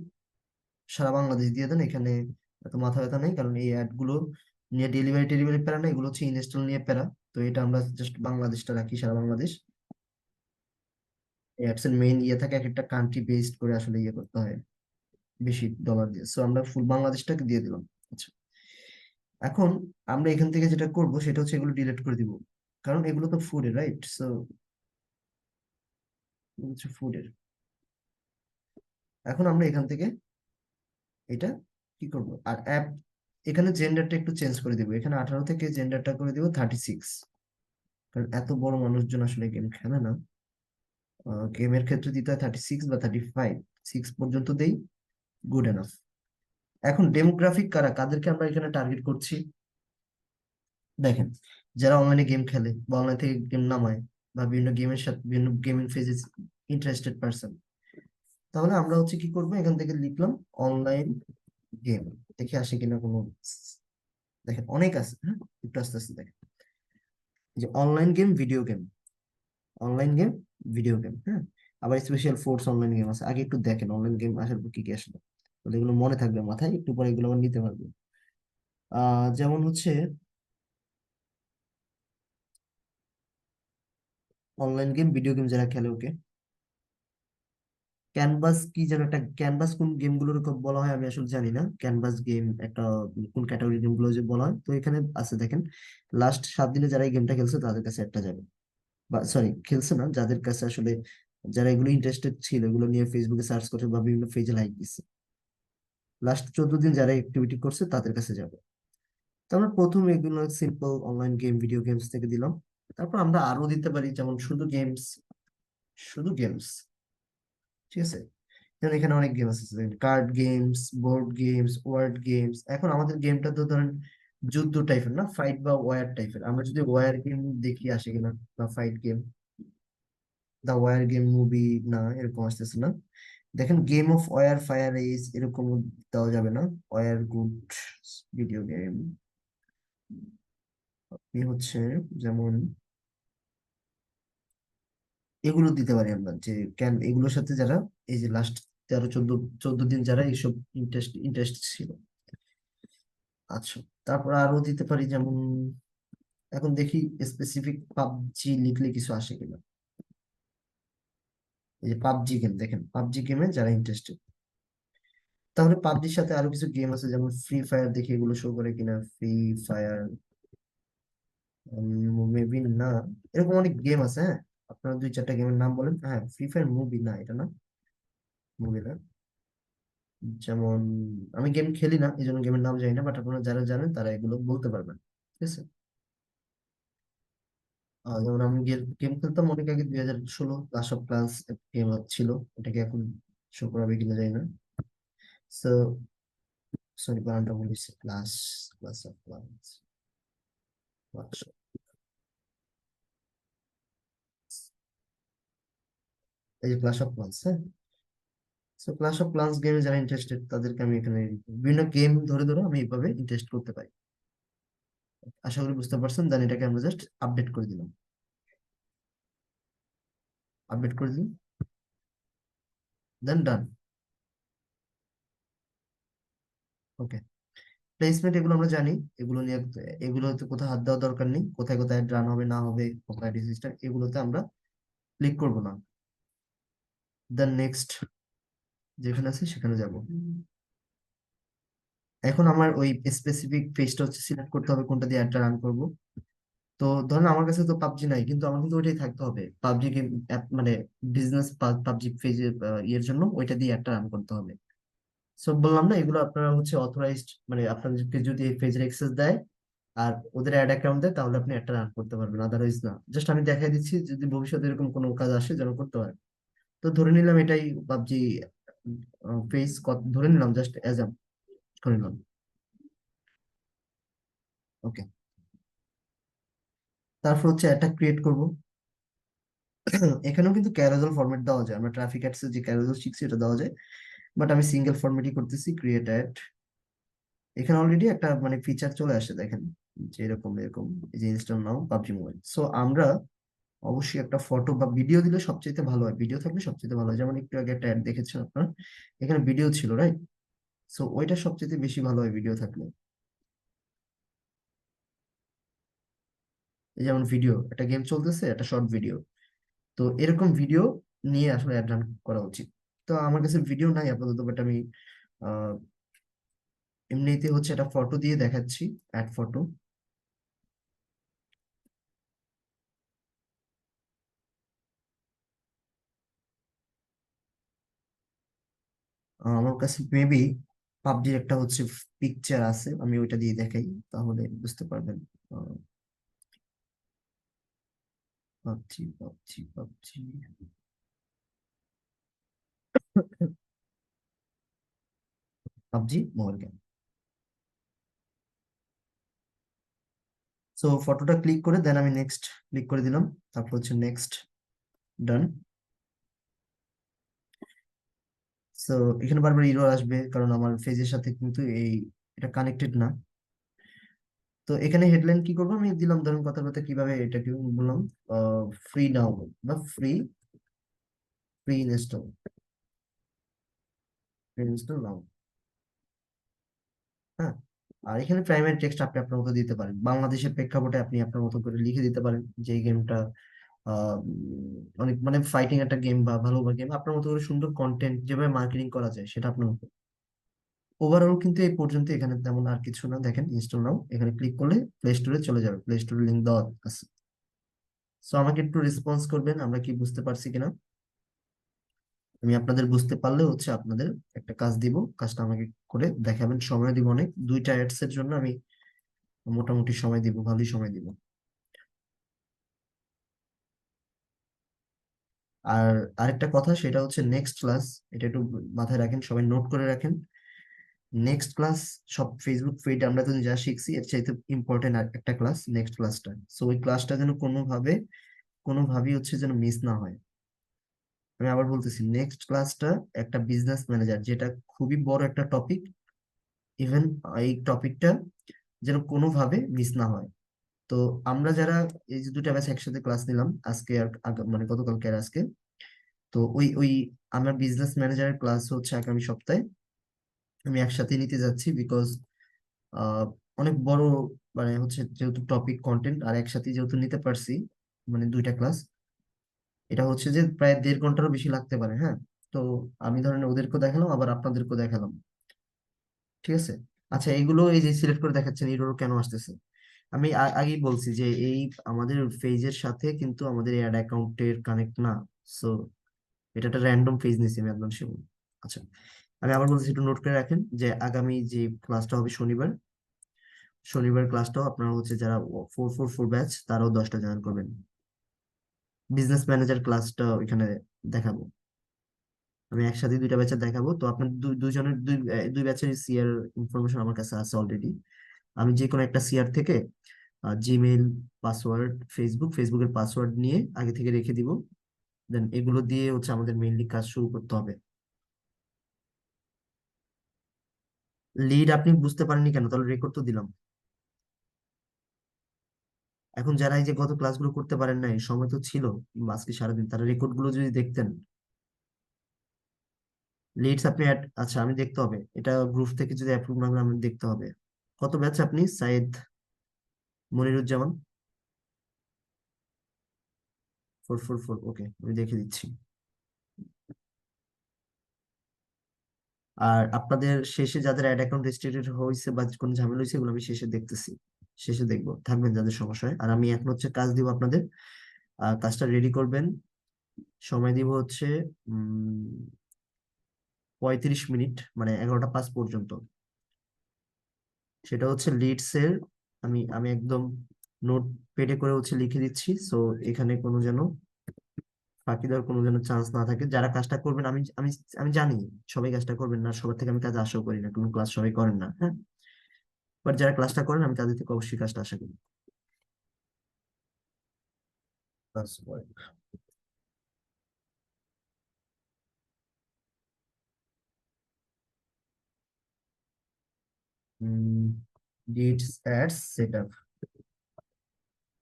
সারা বাংলাদেশ দিয়ে দেন। এখানে এত মাথা ব্যথা নেই, কারণ এই অ্যাড গুলো নিয়ে ডেলিভারি টেলিভারি প্যারা না, এগুলো হচ্ছে ইনস্টল নিয়ে প্যারা। তো এটা আমরা জাস্ট বাংলাদেশটা রাখি, সারা বাংলাদেশ। অ্যাডস এর মেইন ইয়ে থাকে, এক একটা কান্ট্রি বেসড করে আসলে ইয়ে করতে হয় বেশি ডলার দিয়ে। সো আমরা ফুল বাংলাদেশটাকে দিয়ে দিলাম। আচ্ছা, এখন আমরা এখান থেকে যেটা করব সেটা হচ্ছে এগুলো ডিলিট করে দিব, কারণ এগুলো তো ফুডের, রাইট? সো হচ্ছে ফুডের। এখন আমরা এখান থেকে এটা কি করব, আর অ্যাপ এখানে জেন্ডারটা একটু চেঞ্জ করে দিব। এখানে 18 থেকে জেন্ডারটা করে দিব 36, কারণ এত বড় মানুষজন আসলে গেম খেলে না। গেমের ক্ষেত্রে দিতে হয় 36 বা 35, 6 পর্যন্ত দেই, গুড এনাফ। এখন ডেমোগ্রাফিক কারা, কাদেরকে আমরা এখানে টার্গেট করছি? দেখেন, যারা অনলাইনে গেম খেলে বা অনলাইন থেকে গেম নামায়, বা বিভিন্ন গেমের সাথে বিভিন্ন গেমিং ফেজে ইন্টারেস্টেড পারসন, তাহলে আমরা হচ্ছে কি করবো, এখান থেকে লিখলাম অনলাইন গেম, দেখে আসে কিনা কোনো। দেখেন অনেক আছে, হ্যাঁ, একটু আস্তে আস্তে দেখেন। এই যে online game, video game, online game, video game, হ্যাঁ। আবার স্পেশাল ফোর্স অনলাইন গেম আছে। আগে একটু দেখেন অনলাইন গেম আসার পর কি কি আসলো, তাহলে এগুলো মনে থাকবে মাথায়, একটু পরে এগুলো আবার নিতে পারবে। যেমন হচ্ছে অনলাইন গেম, ভিডিও গেম যারা খেলে, ওকে। ক্যানভাস কি যেন একটা, ক্যানভাস কোন গেম গুলোর বলা হয় আমি আসলে জানি না। ক্যানভাস গেম একটা কোন ক্যাটাগরি গেম গুলো যে বলা হয়, তো এখানে আছে দেখেন। লাস্ট 7 দিনে যারা এই গেমটা খেলছে তাদের কাছে একটা যাবে, বা সরি খেলছে না, যাদের কাছে আসলে যারা এগুলো ইন্টারেস্টেড ছিল, এগুলো নিয়ে ফেসবুকে সার্চ করছে বা বিভিন্ন পেজে লাইক দিচ্ছে, লাস্ট 14 দিন যারা অ্যাক্টিভিটি করছে তাদের কাছে যাবে। তো আমরা প্রথম এগুলো simple online game, video games থেকে দিলাম। তারপর আমরা আরো দিতে পারি, যেমন শুধু গেমস, শুধু গেমস, ঠিক আছে। যেমন এখানে অনেক গেম আছে, card games, board games, word games. এখন আমাদের গেমটা তো ধরেন যুদ্ধ টাইপের না, ফাইট বা ওয়ার টাইপের। আমরা যদি ওয়ার গেম দেখি আসে কিনা, বা fight game, the war game movie, না এরকম আসতেছে না। দেখেন game of war, fire age, এরকম দেওয়া যাবে না। ওয়ার গুড ভিডিও গেম হচ্ছে, যেমন এগুলো দিতে পারি আমরা, যে ক্যান এগুলোর সাথে যারা এই যে লাস্ট 13 14 দিন যারা এইসব ইন্টারেস্ট ছিল। আচ্ছা, তারপর আরো দিতে পারি, যেমন এখন দেখি স্পেসিফিক পাবজি লিখলে কিছু আসে কিনা। এই যে পাবজি গেম, দেখেন পাবজি গেমে যারা ইন্টারেস্টেড, তাহলে পাবজির সাথে আরো কিছু গেম আছে, যেমন ফ্রি ফায়ার, দেখি এগুলো শো করে কিনা। ফ্রি ফায়ার, মেবি না, এরকম অনেক গেম আছে। হ্যাঁ, আপনারা দুই চারটা গেমের নাম বলেন। হ্যাঁ, ফ্রি ফায়ার মুভি না, এটা না, মুভি না। যেমন আমি গেম খেলি না, এই জন্য গেমের নাম জানি না, বাট আপনারা যারা জানেন তারা এগুলো বলতে পারবেন। ঠিক আছে। যেমন আমি গেম খেলতাম অনেক আগে, 2016 ক্লাস অফ ক্লান্স গেম ছিল। এটাকে এখন শো করাবে কিনা জানি না। সো সরি, বানানটা বলেছি, ক্লাস, ক্লাস অফ ক্লান্স, এই যে ক্লাস অফ ক্লান্স। হ্যাঁ, সো ক্লাস অফ ক্লান্স গেমে যারা ইন্টারেস্টেড তাদেরকে আমি এখানে বিভিন্ন গেম ধরে ধরে আমি এইভাবে ইন্টারেস্ট করতে পারি। আশা করি বুঝতে পারছেন। দেন এটাকে আমরা জাস্ট আপডেট করে দিলাম, আপডেট করে দিলাম, দেন ডান। ওকে, প্লেসমেন্ট এগুলো আমরা জানি, এগুলো নিয়ে, এগুলোতে কোথাও হাত দেওয়ার দরকার নেই, কোথায় কোথায় রান হবে না হবে, অপারেটিং সিস্টেম, এগুলোতে আমরা ক্লিক করব না। দেন নেক্সট যেখানে আছে সেখানে যাব। এখন আমার ওই স্পেসিফিক পেজটা হচ্ছে সিলেক্ট করতে হবে কোনটা দিয়ে অ্যাডটা রান করব। তো ধরেন আমার কাছে তো পাবজি নাই, কিন্তু আমার কিন্তু ওইটাই থাকতে হবে, পাবজি গেম অ্যাপ, মানে বিজনেস পাবজি পেজের ইয়ের জন্য ওইটা দিয়ে অ্যাডটা রান করতে হবে। সব বললাম না, এগুলো আপনারা হচ্ছে অথরাইজড, মানে আপনাদেরকে যদি এই পেজের অ্যাক্সেস দেয় আর ওদের অ্যাড অ্যাকাউন্ট দেয় তাহলে আপনি একটা রান করতে পারবেন, আদারওয়াইজ না। জাস্ট আমি দেখাই দিচ্ছি, যদি ভবিষ্যতে এরকম কোনো কাজ আসে যেন করতে পারে। তো ধরে নিলাম এটাই পাবজি পেজ, ধরে নিলাম, জাস্ট অ্যাজ ধরে নিলাম। ওকে, তারপর হচ্ছে একটা ক্রিয়েট করব। এখানেও কিন্তু ক্যারোজেল ফরম্যাট দেওয়া যায়, আমরা ট্রাফিক অ্যাডসে যে ক্যারোজেল শিখছি এটা দেওয়া যায়, বাট আমি সিঙ্গেল ফরম্যাটই করতেছি, ক্রিয়েট অ্যাড। এখানে অলরেডি একটা মানে ফিচার চলে আসে, দেখেন যে এরকম এরকম, এই যে ইনস্টল নাও পাবজি মোবাইল। সো আমরা অবশ্যই একটা ফটো বা ভিডিও দিলে সবচেয়ে ভালো হয়, ভিডিও থাকলে সবচেয়ে ভালো হয়। যেমন একটু আগে একটা অ্যাড দেখেছেন আপনারা, এখানে ভিডিও ছিল, রাইট? সো ওইটা সবচেয়ে বেশি ভালো হয় ভিডিও থাকলে। এই যেমন ভিডিও, একটা গেম চলতেছে, একটা শর্ট ভিডিও, তো এরকম ভিডিও নিয়ে আসলে অ্যাড রান করা উচিত। তো আমার কাছে ভিডিও নাই আপাতত, বাট আমি আহ এমনিতে হচ্ছে একটা ফটো দিয়ে দেখাচ্ছি, অ্যাড ফটো। আমার কাছে মেবি পাবজির একটা হচ্ছে পিকচার আছে, আমি ওইটা দিয়ে দেখাই তাহলে বুঝতে পারবেন। PUBG PUBG PUBG, PUBG mobile game. So ফটোটা ক্লিক করে দেন আমি নেক্সট ক্লিক করে দিলাম, তারপর হচ্ছে নেক্সট, ডান। সো এখানে বারবার ইরর আসবে কারণ আমার ফেজের সাথে কিন্তু এটা কানেক্টেড না। তো এখানে হেডলাইন কি করবো, আমি দিলাম ধরুন কথার কথা কিভাবে এটাকে বললাম, ফ্রি ডাউনলোড বা free free install, free install নাও। হ্যাঁ, আর এখানে প্রাইমারি টেক্সট আপনি আপনার মতো দিতে পারেন, বাংলাদেশের প্রেক্ষাপটে আপনি আপনার মতো করে লিখে দিতে পারেন যে এই গেমটা অনেক মানে ফাইটিং একটা গেম বা ভালো গেম, আপনার মতো করে সুন্দর কন্টেন্ট যেভাবে মার্কেটিং করা যায় সেটা আপনার মতো। ওভারঅল কিন্তু এই পর্যন্ত, এখানে তেমন আর কিছু না। দেখেন ইনস্টল নাও, এখানে ক্লিক করলে প্লে স্টোরে চলে যাবে, প্লে স্টোরের লিঙ্ক দেওয়া আছে। সো আমাকে একটু রেসপন্স করবেন আমরা কি বুঝতে পারছি কিনা। আমি আপনাদের বুঝতে পারলে হচ্ছে আপনাদের একটা কাজ দিব, কাজটা আমাকে করে দেখাবেন, সময় দিব অনেক, দুইটা অ্যাডস এর জন্য আমি মোটামুটি সময় দিব, ভালোই সময় দিব। আর আরেকটা কথা সেটা হচ্ছে নেক্সট ক্লাস, এটা একটু মাথায় রাখেন, সবাই নোট করে রাখেন। নেক্সট ক্লাস, সব ফেসবুক ফিড আমরা তো যা শিখছি এর চাইতে ইম্পর্টেন্ট আর একটা ক্লাস, নেক্সট ক্লাসটা। সো ওই ক্লাসটা যেন কোনোভাবেই হচ্ছে যেন মিস না হয়। আমি আবার বলতেছি, নেক্সট ক্লাসটা একটা বিজনেস ম্যানেজার, যেটা খুবই বড় একটা টপিক, ইভেন এই টপিকটা যেন কোনোভাবে মিস না হয়। তো আমরা যারা এই যে দুটা ব্যাচ একসাথে ক্লাস নিলাম আজকে আর মানে গতকালকে আর আজকে, তো ওই আমার বিজনেস ম্যানেজারের ক্লাস হচ্ছে আগামী সপ্তাহে আমি একসাথে নিতে যাচ্ছি, বিকজ আহ অনেক বড়, মানে হচ্ছে যেহেতু টপিক কন্টেন্ট আর একসাথে যেহেতু নিতে পারছি, মানে দুইটা ক্লাস, এটা হচ্ছে যে প্রায় 1.5 ঘন্টারও বেশি লাগতে পারে। হ্যাঁ, তো আমি ধরেন ওদেরকেও দেখালাম আবার আপনাদেরকেও দেখালাম। ঠিক আছে। আচ্ছা, এগুলো এই যে সিলেক্ট করে দেখাচ্ছেন এগুলো কেন আসতেছে, আমি আগেই বলছি যে এই আমাদের পেজের সাথে কিন্তু আমাদের অ্যাড অ্যাকাউন্টের কানেক্ট না। সো এটা একটা র্যান্ডম পেজ নিয়েছি আমি একদম শিওর। আচ্ছা, আমি আবার বলছি, একটু নোট করে রাখেন যে আগামী যে ক্লাসটা হবে শনিবার, শনিবার ক্লাসটাও আপনারা হচ্ছে যারা 444 ব্যাচ তারাও 10টা জয়েন করবেন। বিজনেস ম্যানেজার ক্লাসটা এখানে দেখাবো, আমি একসাথে দুইটা ব্যাচে দেখাবো। তো আপনার দুইজনের দুই ব্যাচের সিআর ইনফরমেশন আমার কাছে আছে অলরেডি। আমি যে কোনো একটা সিআর থেকে জিমেইল পাসওয়ার্ড, ফেসবুকের পাসওয়ার্ড নিয়ে আগে থেকে রেখে দিব। দেন এগুলো দিয়ে হচ্ছে আমাদের মেইনলি কাজ শুরু করতে হবে। লিড আপনি বুঝতে পারেননি কেন? তাহলে রেকর্ড তো দিলাম। এখন যারা এই যে গত ক্লাসগুলো করতে পারেন নাই, সময় তো ছিল আজকে সারাদিন, তারা রেকর্ড গুলো যদি দেখতেন। লিডস আপনি আচ্ছা, আমি দেখতে হবে এটা গ্রুপ থেকে যদি অ্যাপ্রুভ না করে আমি দেখতে হবে। কত ব্যাচ আপনি? সাইদ মনিরুজ্জামান 444, ওকে, আমি দেখে দিচ্ছি। আর আপনাদের শেষে যাদের অ্যাড অ্যাকাউন্ট রেস্ট্রিক্টেড হয়েছে বা কোনো ঝামেলা হয়েছে, এগুলো আমি শেষে দেখতেছি, শেষে দেখবো, থাকবেন যাদের সমস্যা হয়। আর আমি এখন হচ্ছে কাজ দিব আপনাদের, কাজটা রেডি করবেন। সময় দিব হচ্ছে 35 মিনিট, মানে 11টা 5 পর্যন্ত। সেটা হচ্ছে লিডস এর, আমি একদম নোট পেডে করে হচ্ছে লিখে দিচ্ছি। সো এখানে কোনো যেন ফাঁকি দেওয়ার কোনো যেন চান্স না থাকে। যারা কাজটা করবেন, আমি আমি আমি জানি সবাই কাজটা করবেন না, সবার থেকে আমি কাজ আশাও করি না, কোনো ক্লাস সবাই করেন না, হ্যাঁ। বাট যারা ক্লাসটা করেন আমি তাদের থেকে অবশ্যই কাজটা আশা করি। ক্লাস করেন। ডিটস অ্যাডস সেটআপ,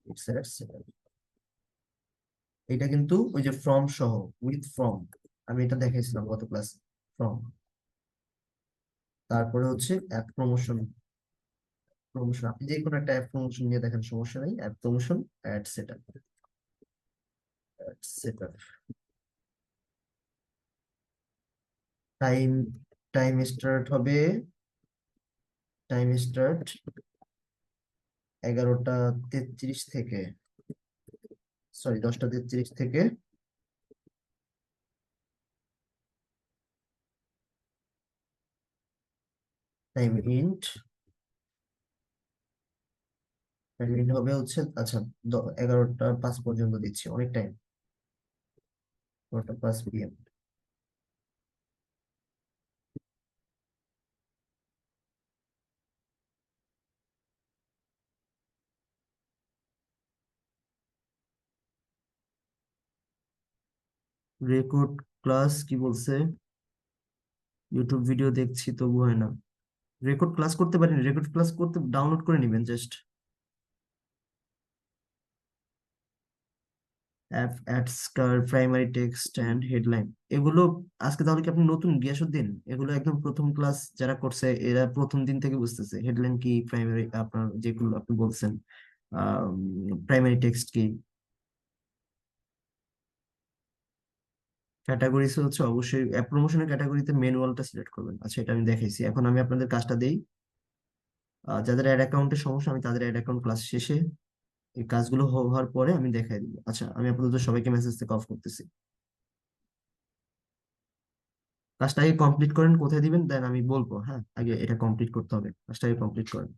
ডিটস অ্যাডস সেটআপ, এটা কিন্তু ওই যে ফর্ম সহ, উইথ ফর্ম, আমি এটা দেখাইছিলাম গত ক্লাসে। ফর্ম, তারপরে হচ্ছে অ্যাপ প্রমোশন। প্রমোশন আপনি যে কোনো একটা অ্যাপ প্রমোশন নিয়ে দেখেন, সমস্যা নেই। App promotion, ad setup, ad setup. Time, time start হবে, টাইম স্টার্ট 11টা 33 থেকে, সরি 10টা 33 থেকে। টাইম ইন্ট, টাইম ইন্ট হবে হচ্ছে, আচ্ছা 11টা 5 পর্যন্ত দিচ্ছি, অনেক টাইম। 11টা 5 PM। রেকর্ড ক্লাস কি বলছে? ইউটিউব ভিডিও দেখছি তবু হয় না। রেকর্ড ক্লাস করতে পারিনি, রেকর্ড ক্লাস করতে ডাউনলোড করে নিবেন just. App ads car, primary text and headline, এগুলো আজকে তাহলে কি আপনি নতুন গিয়াসুদ্দিন? এগুলো একদম প্রথম ক্লাস যারা করছে এরা প্রথম দিন থেকে বুঝতেছে হেডলাইন কি, প্রাইমারি আপনার যেগুলো আপনি বলছেন প্রাইমারি টেক্সট কি। ক্যাটাগরিজ হচ্ছে অবশ্যই অ্যাপ প্রমোশনের ক্যাটাগরিতে ম্যানুয়ালটা সিলেক্ট করবেন। আচ্ছা, এটা আমি দেখাইছি। এখন আমি আপনাদের কাজটা দেই, যাদের অ্যাড অ্যাকাউন্টের সমস্যা আমি তাদের অ্যাড অ্যাকাউন্ট ক্লাস শেষে এই কাজগুলো হওয়ার পরে আমি দেখাই দিব। আচ্ছা, আমি আপনাদের সবাইকে মেসেজ থেকে অফ করতেছি। কাজটা আগে কমপ্লিট করেন, কোথায় দিবেন দেন আমি বলবো, হ্যাঁ। আগে এটা কমপ্লিট করতে হবে, কাজটা আগে কমপ্লিট করেন।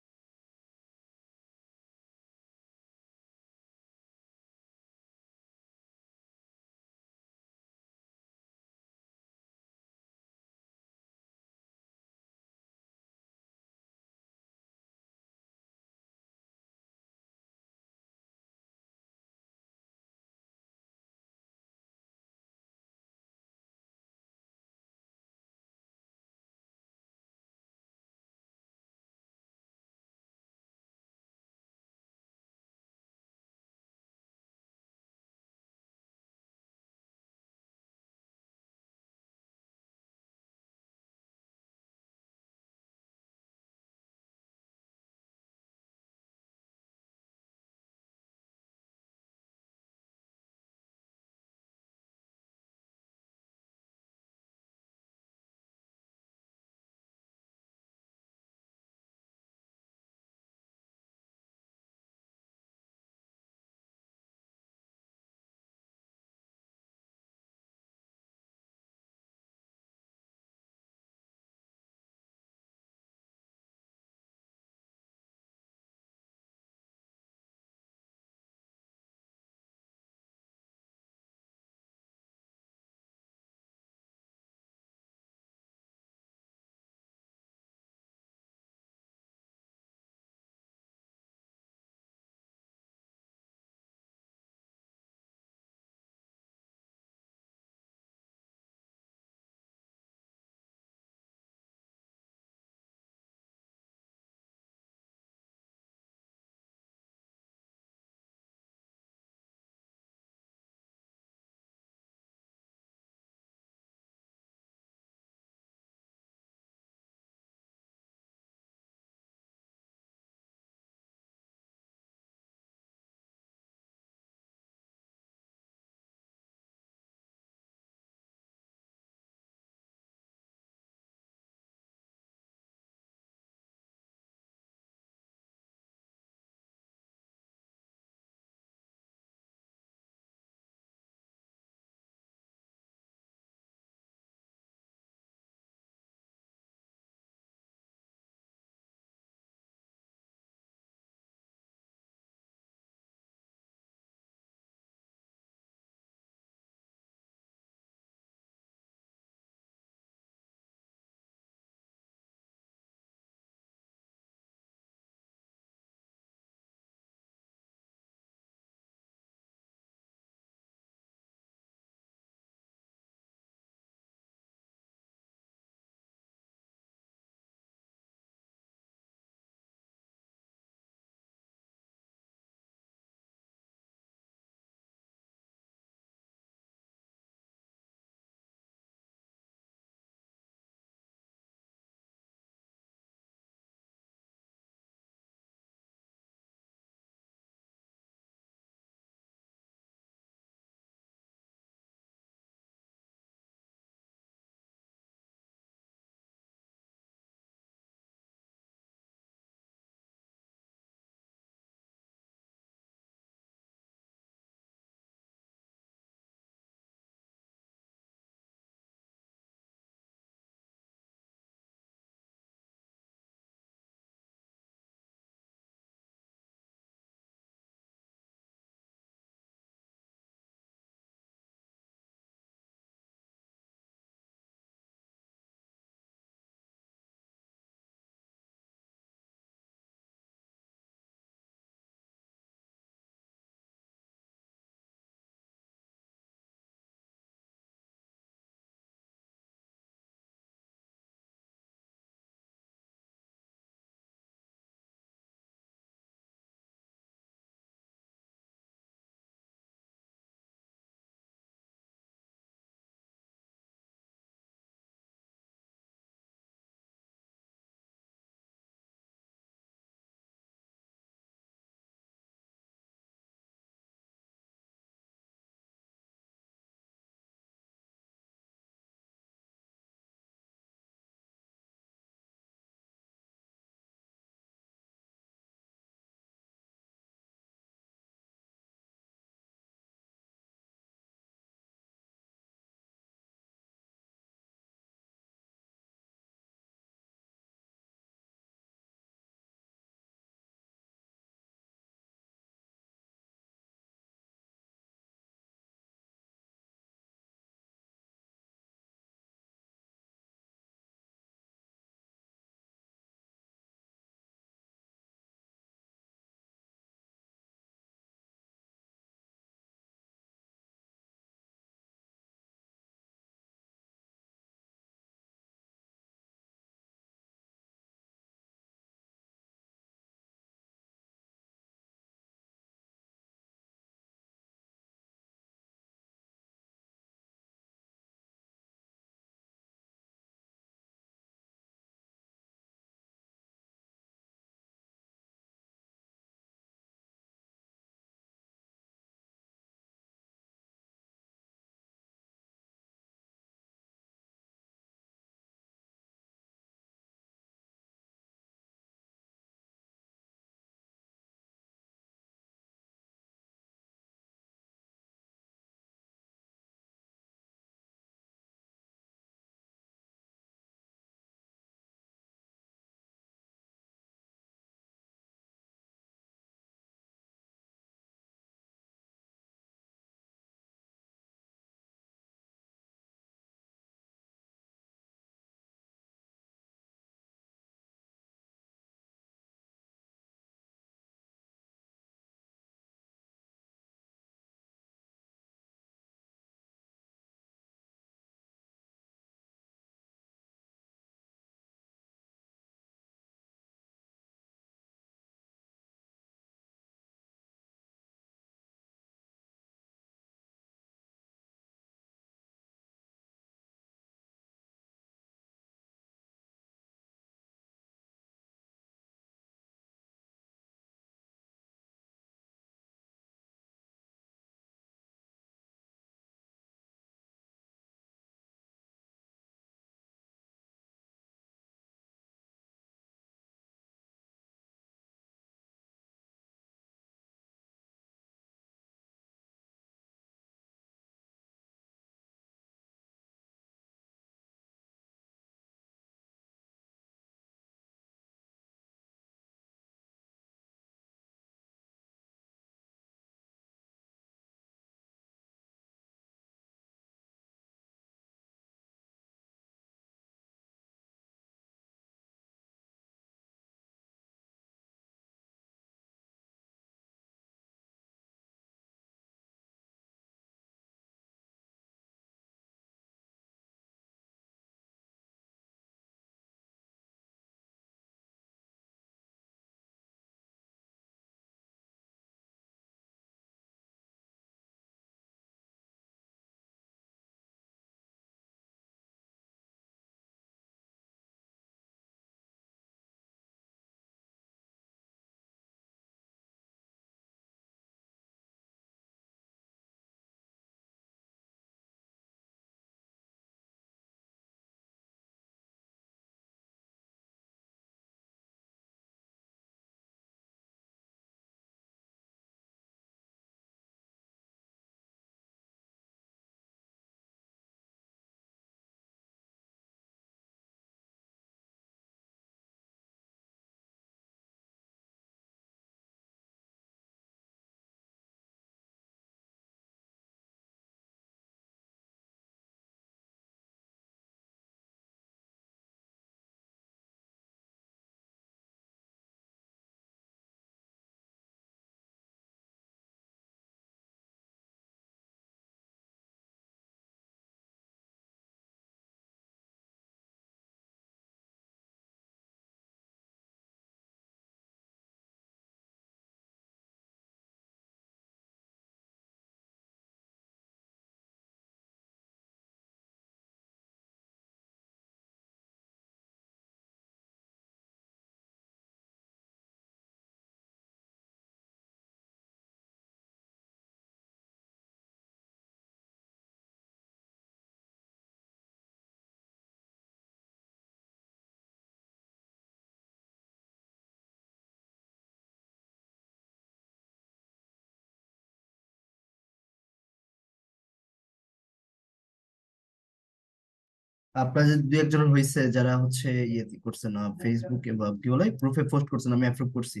আপনার যে দু একজন হয়েছে যারা হচ্ছে ইয়ে করছে না, ফেসবুকে বা কি বলে প্রুফে পোস্ট করছেন, আমি অ্যাপ্রুভ করছি।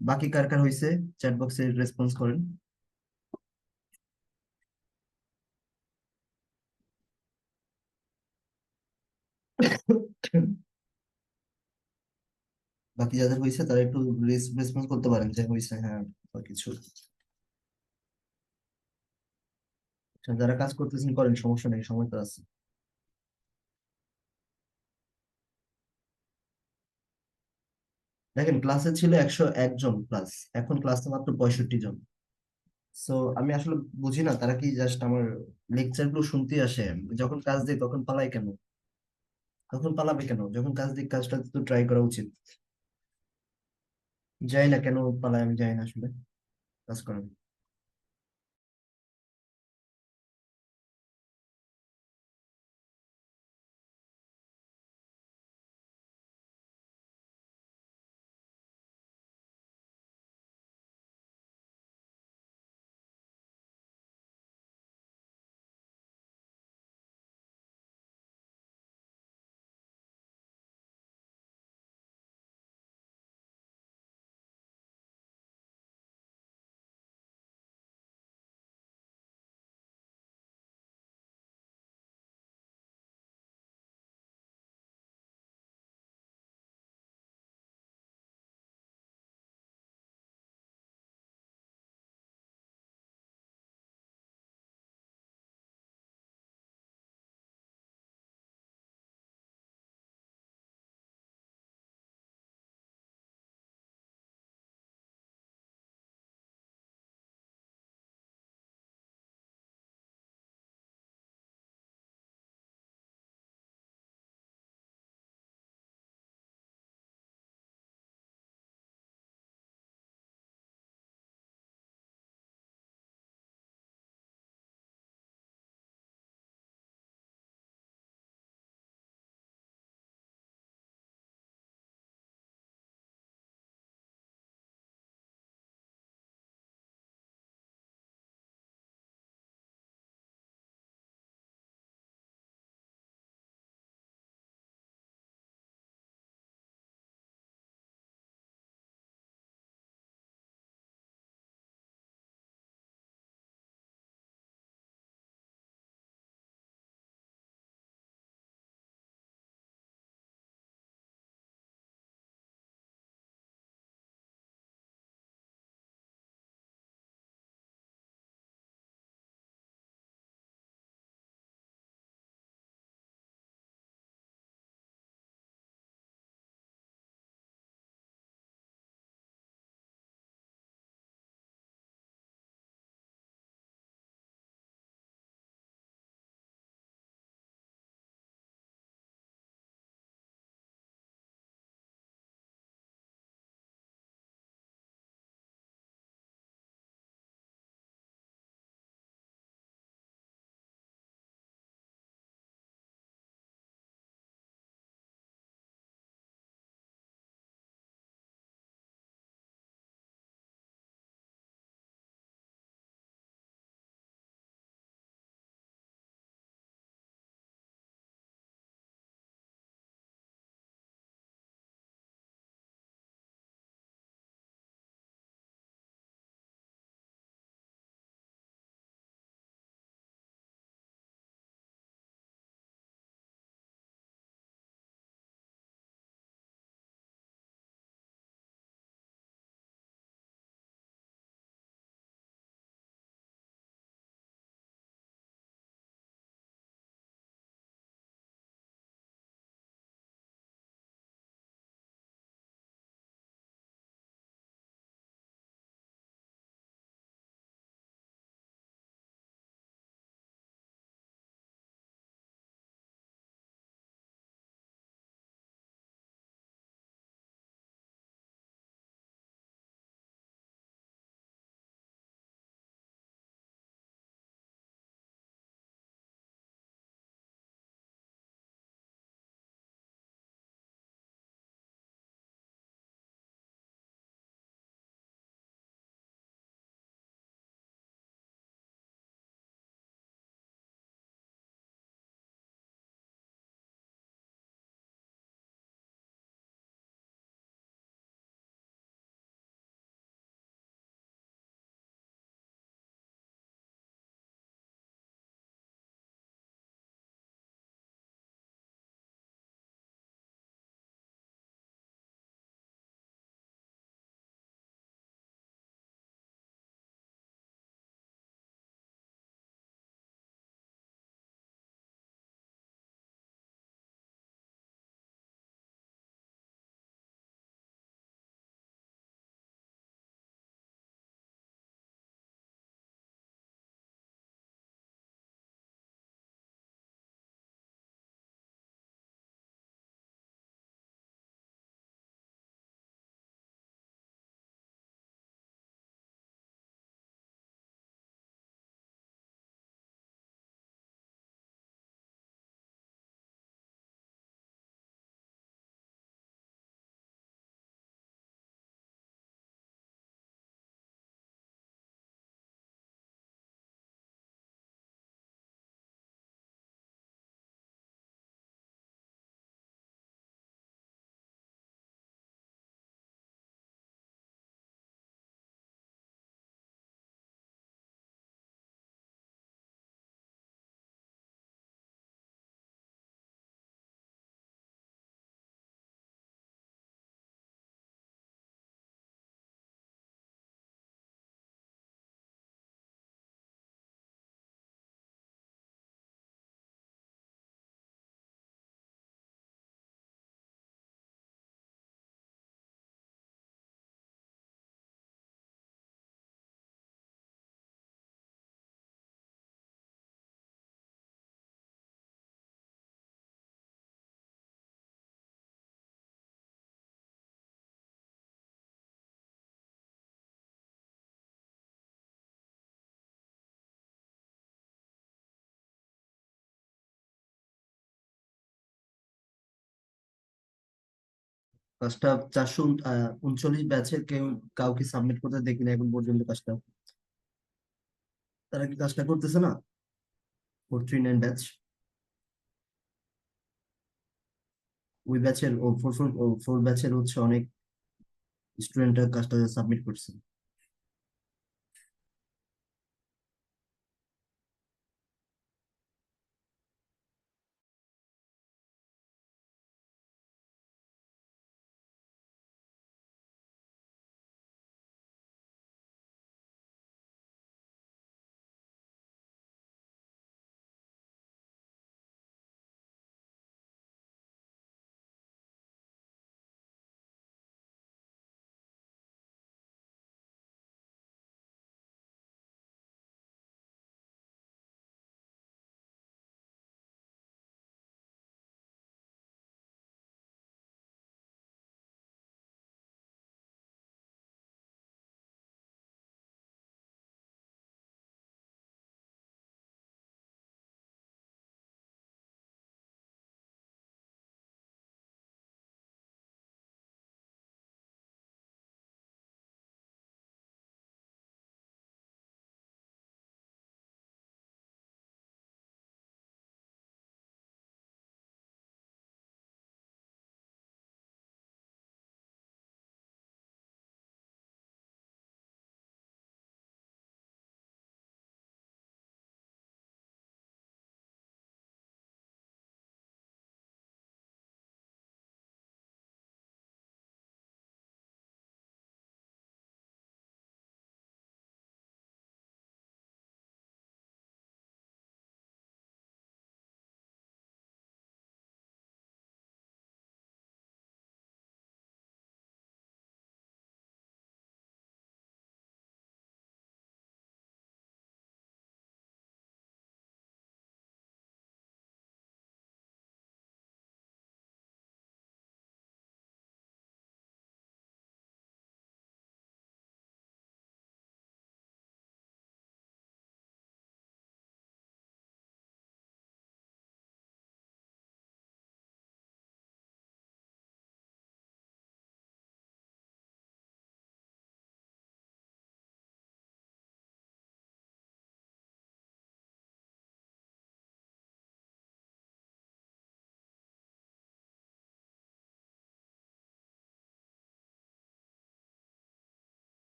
বাকি কার কার হয়েছে চ্যাট বক্সে রেসপন্স করেন। বাকি যাদের হয়েছে তারা একটু রেসপন্স করতে পারেন যে হয়েছে হ্যাঁ বা কিছু। আচ্ছা, যারা কাজ করতেছেন করেন, সমস্যা নেই, সময় তো আছে। দেখেন ক্লাসে ছিল 101 জন ক্লাস, এখন ক্লাসে মাত্র 65 জন। সো আমি আসলে বুঝি না তারা কি জাস্ট আমার লেকচার গুলো শুনতে আসে, যখন কাজ দিই তখন পালাই কেন? তখন পালাবে কেন? যখন কাজ দিই কাজটা তো ট্রাই করা উচিত। যাই না কেন পালাই, আমি যাই না আসলে কাজ করেন। কাজটা 439 ব্যাচের কেউ কাউকে সাবমিট করতে দেখি না এখন পর্যন্ত কাজটা। তারা কি কাজটা করতেছে না? 439 ব্যাচ, ওই ব্যাচের ও ফোর ব্যাচের হচ্ছে অনেক স্টুডেন্টরা কাজটা সাবমিট করছে।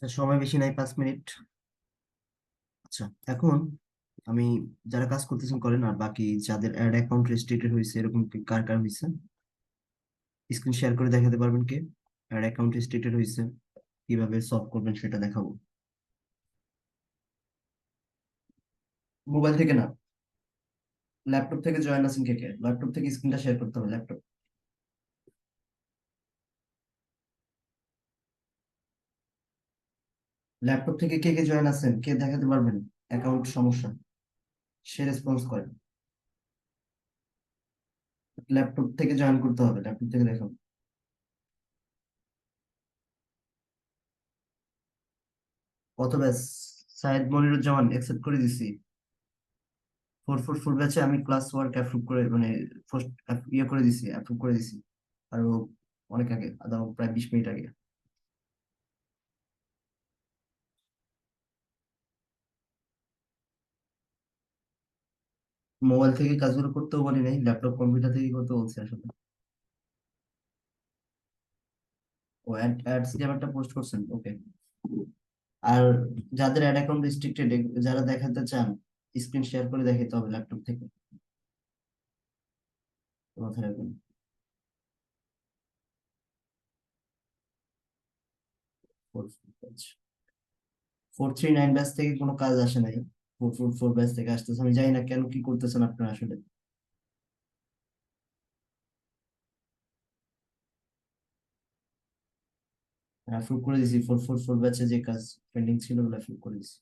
আচ্ছা, সময় বেশি নাই, 5 মিনিট। আচ্ছা, এখন আমি, যারা কাজ করতেছেন করেন, আর বাকি যাদের অ্যাড অ্যাকাউন্ট রেস্ট্রিক্টেড হয়েছে এরকম কার কার হয়েছে স্ক্রিন শেয়ার করে দেখাতে পারবেন কে? অ্যাড অ্যাকাউন্ট রেস্ট্রিক্টেড হয়েছে, কিভাবে সলভ করবেন সেটা দেখাবো। মোবাইল থেকে না, ল্যাপটপ থেকে জয়েন আছেন কে কে? ল্যাপটপ থেকে স্ক্রিনটা শেয়ার করতে হবে, ল্যাপটপ। ল্যাপটপ থেকে কে কে জয়েন আছেন, কে দেখাতে পারবেন অ্যাকাউন্ট সমস্যা? সে রেসপন্স করেন। ল্যাপটপ থেকে জয়েন করতে হবে, ল্যাপটপ থেকে দেখাবো। কত ব্যাচ? সাইদ মনিরুজ্জামান অ্যাকসেপ্ট করে দিছি। 444 ব্যাচে আমি ক্লাস ওয়ার্ক অ্যাপ্রুভ করে, মানে ফার্স্ট ইয়ে করে দিছি, অ্যাপ্রুভ করে দিছি। আর অনেক আগে, আধা প্রায় 20 মিনিট আগে। মোবাইল থেকে কাজগুলো করতেও বলি নাই, ল্যাপটপ কম্পিউটার থেকে করতে বলছি আসলে। ও অ্যাডস একটা পোস্ট করছেন, ওকে। আর যাদের অ্যাড অ্যাকাউন্ট রেস্ট্রিক্টেড, যারা দেখাতে চান, স্ক্রিন শেয়ার করে দেখাতে হবে ল্যাপটপ থেকে। মাথায় রাখবেন। 439 ব্যাচ থেকে কোনো কাজ আসে নাই, 444 ব্যাচ থেকে আসতেছে। আমি জানি না কেন কি করতেছেন আপনারা আসলে। অ্যাপ্রুভ করে দিছি, 444 ব্যাচে যে কাজ পেন্ডিং ছিল ওগুলো অ্যাপ্রুভ করে দিছি।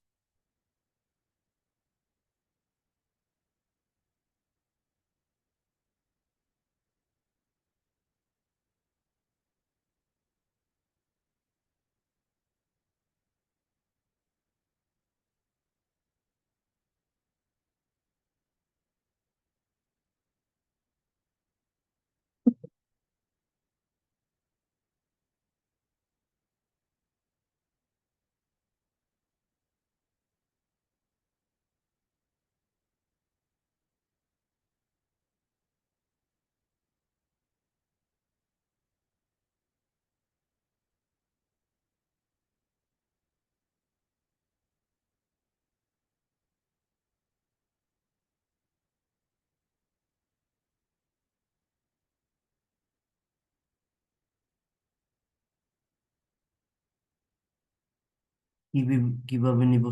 কিভাবে নিব?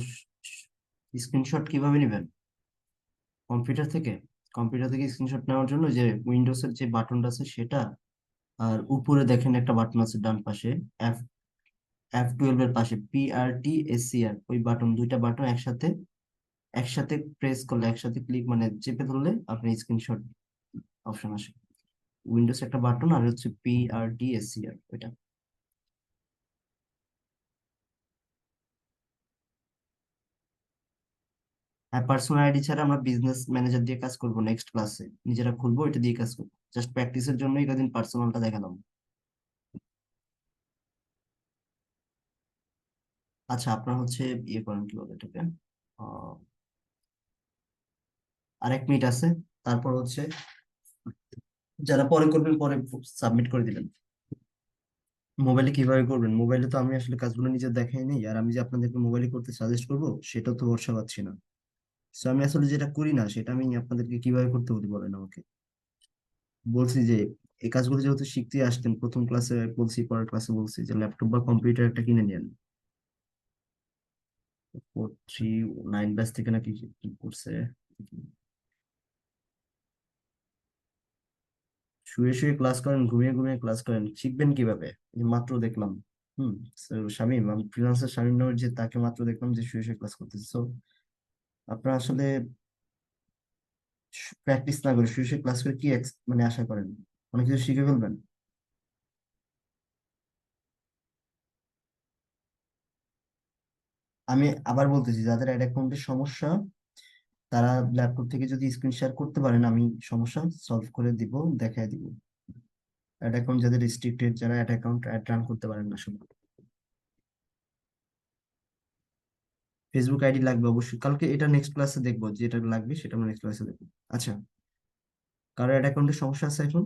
স্ক্রিনশট কিভাবে নিবেন? কম্পিউটার থেকে? কম্পিউটার থেকে স্ক্রিনশট নেওয়ার জন্য যে উইন্ডোজ এর যে বাটনটা আছে সেটা, আর উপরে দেখেন একটা বাটন আছে ডান পাশে, এফ F12 এর পাশে, PRTSCR, ওই বাটন, দুইটা বাটন একসাথে একসাথে প্রেস করলে, একসাথে ক্লিক মানে চেপে ধরলে আপনি স্ক্রিনশট অপশন আসে। উইন্ডোজ একটা বাটন, আর হচ্ছে PRTSCR ওইটা। হ্যাঁ, পার্সোনাল আইডি ছাড়া আমরা বিজনেস ম্যানেজার দিয়ে কাজ করব, নেক্সট ক্লাসে নিজেরা খুলবো, এটা দিয়ে কাজ করবো। জাস্ট প্র্যাকটিসের জন্যই কদিন পার্সোনালটা দেখালাম। আচ্ছা, আপনার হচ্ছে ইয়ে করেন, কি বলে এটাকে, আহ, আর 1 মিনিট আছে। তারপর হচ্ছে যারা পরে করবেন পরে সাবমিট করে দিবেন। মোবাইলে কিভাবে করবেন? মোবাইলে তো আমি আসলে কাজগুলো নিজে দেখাই নেই, আর আমি যে আপনাদেরকে মোবাইলে করতে সাজেস্ট করবো সেটা তো ভরসা পাচ্ছি না। তো আমি আসলে যেটা করি না সেটা আমি আপনাদেরকে কিভাবে করতে বলি বলেন আমাকে। বলছি যে এই কাজগুলো যেহেতু শিখতে আসতেন, প্রথম ক্লাসে বলছি, পরের ক্লাসে বলছি যে ল্যাপটপ বা কম্পিউটার একটা কিনে নেন। 439 ব্যাচ থেকে নাকি কি করছে? শুয়ে শুয়ে ক্লাস করেন, ঘুমিয়ে ঘুমিয়ে ক্লাস করেন, শিখবেন কিভাবে? এই মাত্র দেখলাম। হুম। So, শামীম, আমি ফ্রিল্যান্সার শামীম নামের যে, তাকে মাত্র দেখলাম যে শুয়ে শুয়ে ক্লাস করতেছে। তো আপনারা আসলে প্র্যাকটিস না করে শুয়ে শুয়ে ক্লাস করে কি মানে আশা করেন অনেক কিছু শিখে ফেলবেন? আমি আবার বলতেছি, যাদের অ্যাড অ্যাকাউন্টের সমস্যা তারা ল্যাপটপ থেকে যদি স্ক্রিন শেয়ার করতে পারেন, আমি সমস্যা সলভ করে দিব, দেখায় দিব। অ্যাড অ্যাকাউন্ট যাদের রেস্ট্রিক্টেড, যারা অ্যাড অ্যাকাউন্ট অ্যাড রান করতে পারেন না শুধু। ফেসবুক আইডি লাগবে অবশ্যই, কালকে এটা নেক্সট ক্লাসে দেখবো, যেটা লাগবে সেটা আমরা নেক্সট ক্লাসে দেখবো। আচ্ছা, কারো অ্যাড অ্যাকাউন্টের সমস্যা আছে এখন?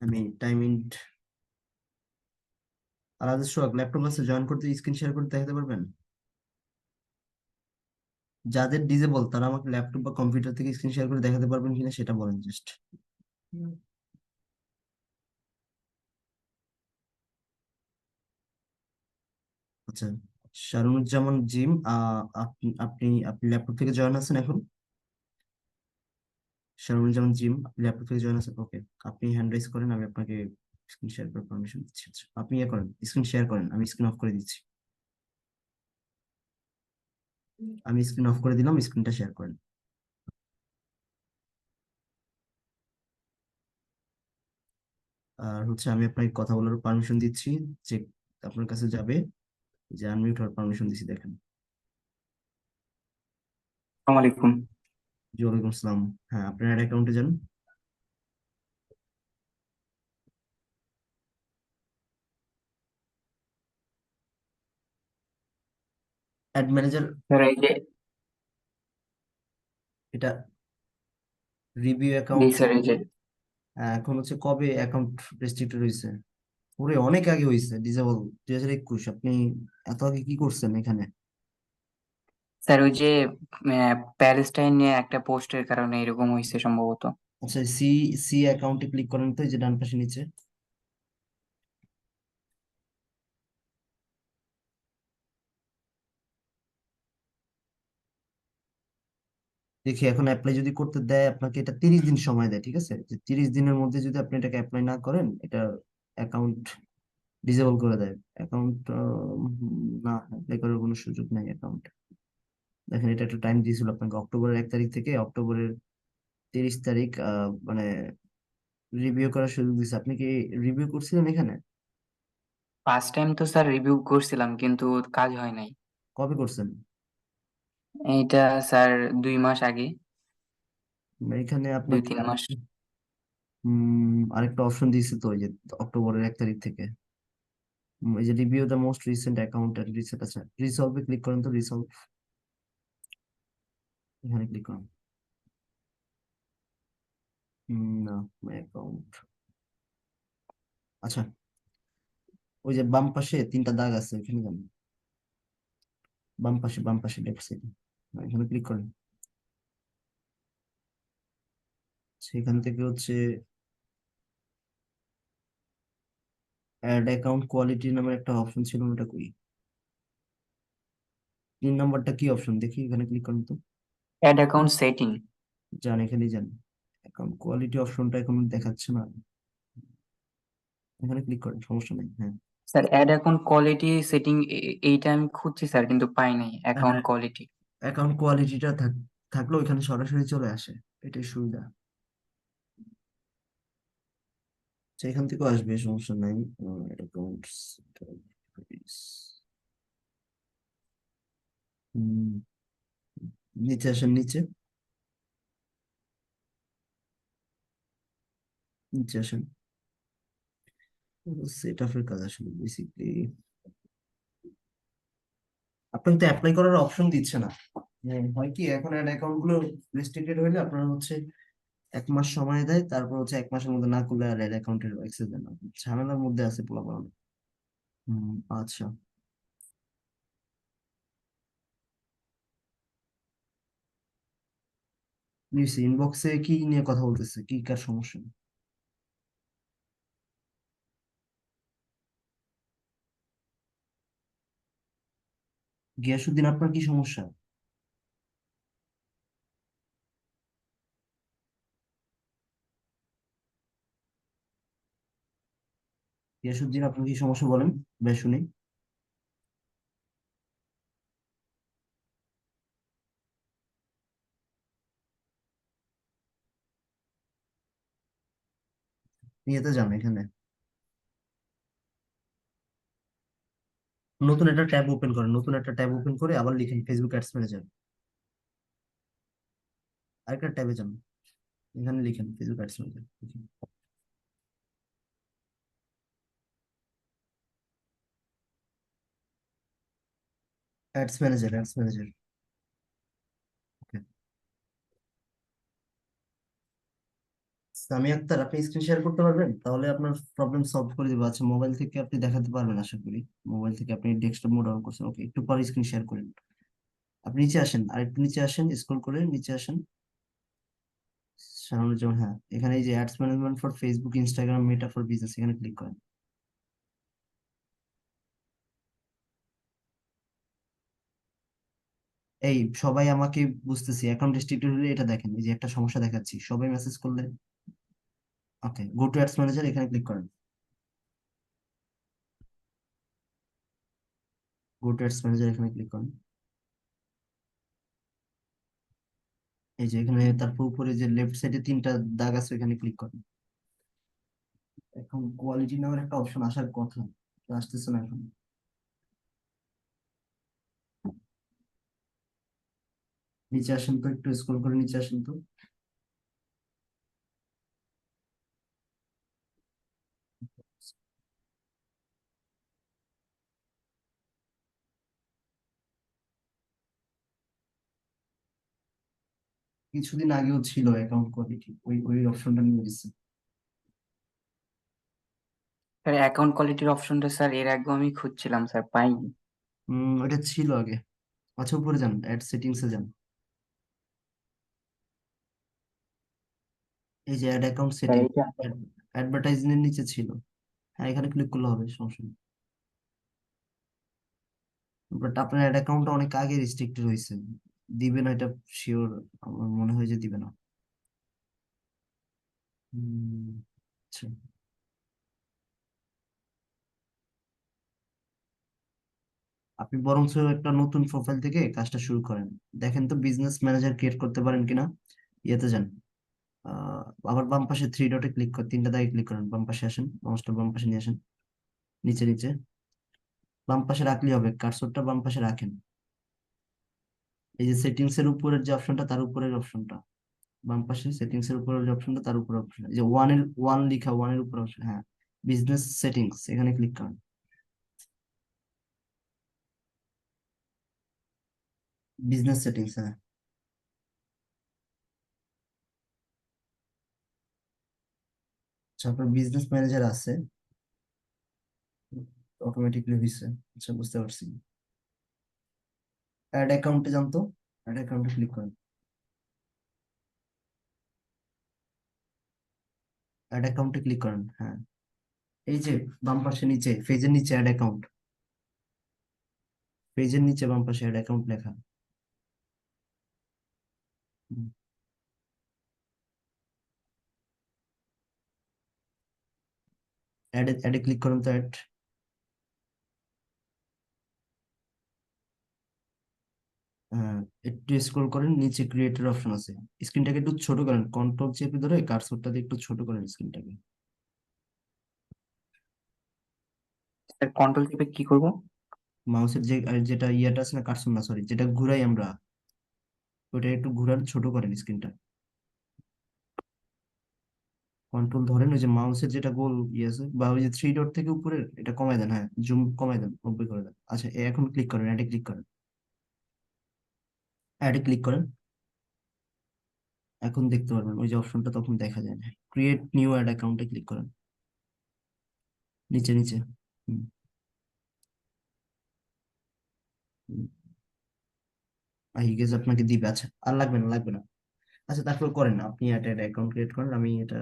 আমি টাইম ইন। আর আদেশ সোহাগ, ল্যাপটপ আছে, জয়েন করতে স্ক্রিন শেয়ার করতে দেখাতে পারবেন? যাদের ডিজেবল তারা আমাকে ল্যাপটপ বা কম্পিউটার থেকে স্ক্রিন শেয়ার করে দেখাতে পারবেন কিনা সেটা বলেন জাস্ট। আচ্ছা, শারুনুজ্জামান জিম, আপনি আপনি আপনি ল্যাপটপ থেকে জয়েন আছেন এখন? শারুনুজ্জামান জিম, আপনি ল্যাপটপ থেকে জয়েন আছেন, ওকে। আপনি হ্যান্ড রাইজ করেন, আমি আপনাকে স্ক্রিন শেয়ার করার পারমিশন দিচ্ছি। আচ্ছা, আপনি ইয়ে করেন, স্ক্রিন শেয়ার করেন, আমি স্ক্রিন অফ করে দিচ্ছি। আমি স্ক্রিন অফ করে দিলাম, স্ক্রিনটা শেয়ার করেন। আর হচ্ছে আমি আপনাকে কথা বলার পারমিশন দিচ্ছি, যে আপনার কাছে যাবে, যে আনমিউট হওয়ার পারমিশন দিচ্ছি, দেখেন। আসসালামু আলাইকুম। জি, ওয়ালাইকুম আসসালাম। হ্যাঁ, আপনার অ্যাড অ্যাকাউন্টে যান। Add manager. স্যার এই যে, এটা রিভিউ জি অ্যাকাউন্ট। স্যার এই যে, এখন হচ্ছে কবে অ্যাকাউন্ট রেস্ট্রিক্টেড হয়েছে? ওরে অনেক আগে হয়েছে ডিসেবল, 2021। আপনি এত আগে কি করছেন এখানে? স্যার ওই যে প্যালেস্টাইন নিয়ে একটা পোস্টের কারণে এরকম হয়েছে সম্ভবত। আচ্ছা, সি সি অ্যাকাউন্টে ক্লিক করেন তো, এই যে ডান পাশে নিচে। দেখি এখন অ্যাপ্লাই যদি করতে দেয় আপনাকে, এটা 30 দিন সময় দেয়, ঠিক আছে? যে 30 দিনের মধ্যে যদি আপনি এটাকে অ্যাপ্লাই না করেন, এটা অ্যাকাউন্ট ডিসেবল করে দেয়। অ্যাকাউন্ট না, অ্যাপ্লাই করার কোনো সুযোগ নেই অ্যাকাউন্ট। দেখেন, এটা একটা টাইম দিয়েছিল আপনাকে অক্টোবরের 1 তারিখ থেকে অক্টোবরের 30 তারিখ, মানে রিভিউ করার সুযোগ দিয়েছে। আপনি কি রিভিউ করছিলেন এখানে? ফার্স্ট টাইম তো স্যার রিভিউ করছিলাম কিন্তু কাজ হয় নাই। কবে করছেন? এইটা স্যার 2 মাস আগে, এখানে দুই আপনাকে তিন মাস আরেকটা অপশন দিয়েছে তো, ওই যে অক্টোবরের 1 তারিখ থেকে। এই যে review the most recent account and reset, আচ্ছা রিসলভে ক্লিক করেন তো, রিসলভ এখানে ক্লিক করুন। না, অ্যাকাউন্ট। আচ্ছা, ওই যে বাম পাশে 3টা দাগ আছে, ওখানে যান। বাম পাশে লেফট সাইডে এখানে ক্লিক করেন। সেখান থেকে হচ্ছে অ্যাড অ্যাকাউন্ট কোয়ালিটি নামের একটা অপশন ছিল, ওটা কই? 3 নম্বরটা কি অপশন দেখি, এখানে ক্লিক করেন তো। Ad account setting. যান, এখানে যান। অ্যাকাউন্ট কোয়ালিটি অপশনটা এখন দেখাচ্ছে না, এখানে ক্লিক করেন, সমস্যা নেই। হ্যাঁ, sir ad account quality setting, এইটা আমি খুঁজছি স্যার কিন্তু পাই নাই অ্যাকাউন্ট কোয়ালিটি। অ্যাকাউন্ট কোয়ালিটিটা থাকলেও এখানে সরাসরি চলে আসে, এটাই সুবিধা। আচ্ছা, এখান থেকেও আসবে, সমস্যা নাই। অ্যাকাউন্ট নিচে আসেন, নিচে নিচে আসেন। সেট আপের কাজ আসলে বেসিকলি আপনাকে তো অ্যাপ্লাই করার অপশন দিচ্ছে না। হয় কি, এখন অ্যাড অ্যাকাউন্ট গুলো রেস্ট্রিক্টেড হইলে আপনার হচ্ছে 1 মাস সময় দেয়, তারপর হচ্ছে 1 মাসের মধ্যে না করলে আর অ্যাড অ্যাকাউন্টের অ্যাক্সেস দেয় না। ঝামেলার মধ্যে আছে পোলাপান। আচ্ছা, নিউজ ইনবক্সে কি নিয়ে কথা বলতেছে, কি কার সমস্যা? গিয়াসুদ্দিন, আপনার কি সমস্যা? গিয়াসুদ্দিন, আপনার কি সমস্যা বলেন, বেশ শুনি। নিয়েতে যান এখানে, নতুন একটা ট্যাব ওপেন করেন, নতুন একটা ট্যাব ওপেন করে আবার লিখেন ফেসবুক অ্যাডস ম্যানেজার। আরেকটা ট্যাবে যান, এখানে লিখেন Facebook ads manager. Ads manager, ads manager. Okay. Sami Akter, আপনি স্ক্রিন শেয়ার করতে পারবেন? তাহলে আপনার প্রবলেম সলভ করে দেবো। আচ্ছা, মোবাইল থেকে আপনি দেখাতে পারবেন আশা করি। মোবাইল থেকে আপনি ডেস্কটপ মোড অন করছেন, ওকে, একটু পরে স্ক্রিন শেয়ার করেন। আপনি নিচে আসেন, আর একটু নিচে আসেন, স্ক্রল করে নিচে আসেন। সামনে যেমন, হ্যাঁ, এখানে এই যে ads management for Facebook, Instagram, meta for business, এখানে ক্লিক করেন। এই সবাই আমাকে বুঝতেছি, অ্যাকাউন্ট রেস্ট্রিক্টেড হলে এটা দেখেন, এই যে একটা সমস্যা দেখাচ্ছি, সবাই মেসেজ করলে। ওকে, গো টু অ্যাডস ম্যানেজার, এখানে ক্লিক করেন। গো টু অ্যাডস ম্যানেজার, এখানে ক্লিক করেন। এই যে এখানে তারপর উপরে যে লেফট সাইডে 3টা দাগ আছে, এখানে ক্লিক করেন। এখন কোয়ালিটি নামের একটা অপশন আসার কথা, তো আসতেছে না এখন। নিচে আসেন তো, একটু স্ক্রল করে নিচে আসেন তো। কিছুদিন আগেও ছিল অ্যাকাউন্ট কোয়ালিটি, ওই ওই অপশনটা নিয়ে দিচ্ছে। স্যার অ্যাকাউন্ট কোয়ালিটির অপশনটা স্যার এর আগেও আমি খুঁজছিলাম স্যার, পাইনি। ওটা ছিল আগে। আচ্ছা, উপরে যান, অ্যাড সেটিংসে যান। এই যে অ্যাড অ্যাকাউন্ট স্যার সেটিং, এইটা। অ্যাডভার্টাইজমেন্ট নিচে ছিল। হ্যাঁ, এখানে ক্লিক করলে হবে, সমস্যা নেই। বাট আপনার অ্যাড অ্যাকাউন্টটা অনেক আগে রেস্ট্রিক্টেড হয়েছে, দিবে না এটা শিওর। আমার মনে হয় যে দিবে না। হুম, আচ্ছা। আপনি বরঞ্চ একটা নতুন প্রোফাইল থেকে কাজটা শুরু করেন। দেখেন তো বিজনেস ম্যানেজার ক্রিয়েট করতে পারেন কিনা। ইয়েতে যান, আহ, আবার বাম পাশে থ্রি ডটে ক্লিক করে তিনটা দাগে ক্লিক করেন, বাম পাশে আসেন, মাউসটা বাম পাশে নিয়ে আসেন, নিচে নিচে। বাম পাশে রাখলেই হবে, কার্সরটা বাম পাশে রাখেন। এই যে সেটিংস এর উপরের যে অপশনটা, তার উপরের অপশনটা, বাম পাশে সেটিংস এর উপরের যে অপশনটা, তার উপরে অপশন, এই যে ওয়ান লিখা, ওয়ানের উপর অপশন, হ্যাঁ, বিজনেস সেটিংস, এখানে ক্লিক করেন। বিজনেস সেটিংস, হ্যাঁ। আচ্ছা, আপনার বিজনেস ম্যানেজার আছে, অটোমেটিকলি হয়েছে। আচ্ছা, বুঝতে পারছি। অ্যাড অ্যাকাউন্টে যান তো, অ্যাড অ্যাকাউন্টে ক্লিক করেন। অ্যাড অ্যাকাউন্টে ক্লিক করেন, হ্যাঁ। এই যে বাম পাশে নিচে, পেজের নিচে অ্যাড অ্যাকাউন্ট, পেজের নিচে বাম পাশে অ্যাড অ্যাকাউন্ট লেখা। অ্যাডে অ্যাডে ক্লিক করুন তো, অ্যাড। একটু স্ক্রল করেন, নিচে ক্রিয়েটের অপশন আছে। স্ক্রিনটাকে একটু ছোট করেন, কন্ট্রোল চেপে ধরে কার্সরটা দিয়ে একটু ছোট করেন স্ক্রিনটাকে। স্যার কন্ট্রোল টিপে কি করব? মাউসের যে যেটা ইয়েটা আছে না, কার্সর না সরি, যেটা ঘুরাই আমরা, ওটা একটু ঘুরান, ছোট করেন স্ক্রিনটা। কন্ট্রোল ধরেন, ওই যে মাউসের যেটা গোল ইয়ে আছে, বা ওই যে থ্রি ডট থেকে উপরের এটা কমায় দেন, হ্যাঁ, জুম কমায় দেন, 90 করে দেন। আচ্ছা, এখন ক্লিক করেন, অ্যাডে ক্লিক করেন, অ্যাডে ক্লিক করেন। এখন দেখতে পারবেন ওই যে অপশনটা তখন দেখা যায় না। ক্রিয়েট নিউ অ্যাড অ্যাকাউন্টে ক্লিক করেন, নিচে নিচে। হুম, হুম। আই গেস আপনাকে দিবে। আচ্ছা, আর লাগবে না, লাগবে না। আচ্ছা, তারপর করেন, আপনি একটা অ্যাকাউন্ট ক্রিয়েট করেন। আমি এটা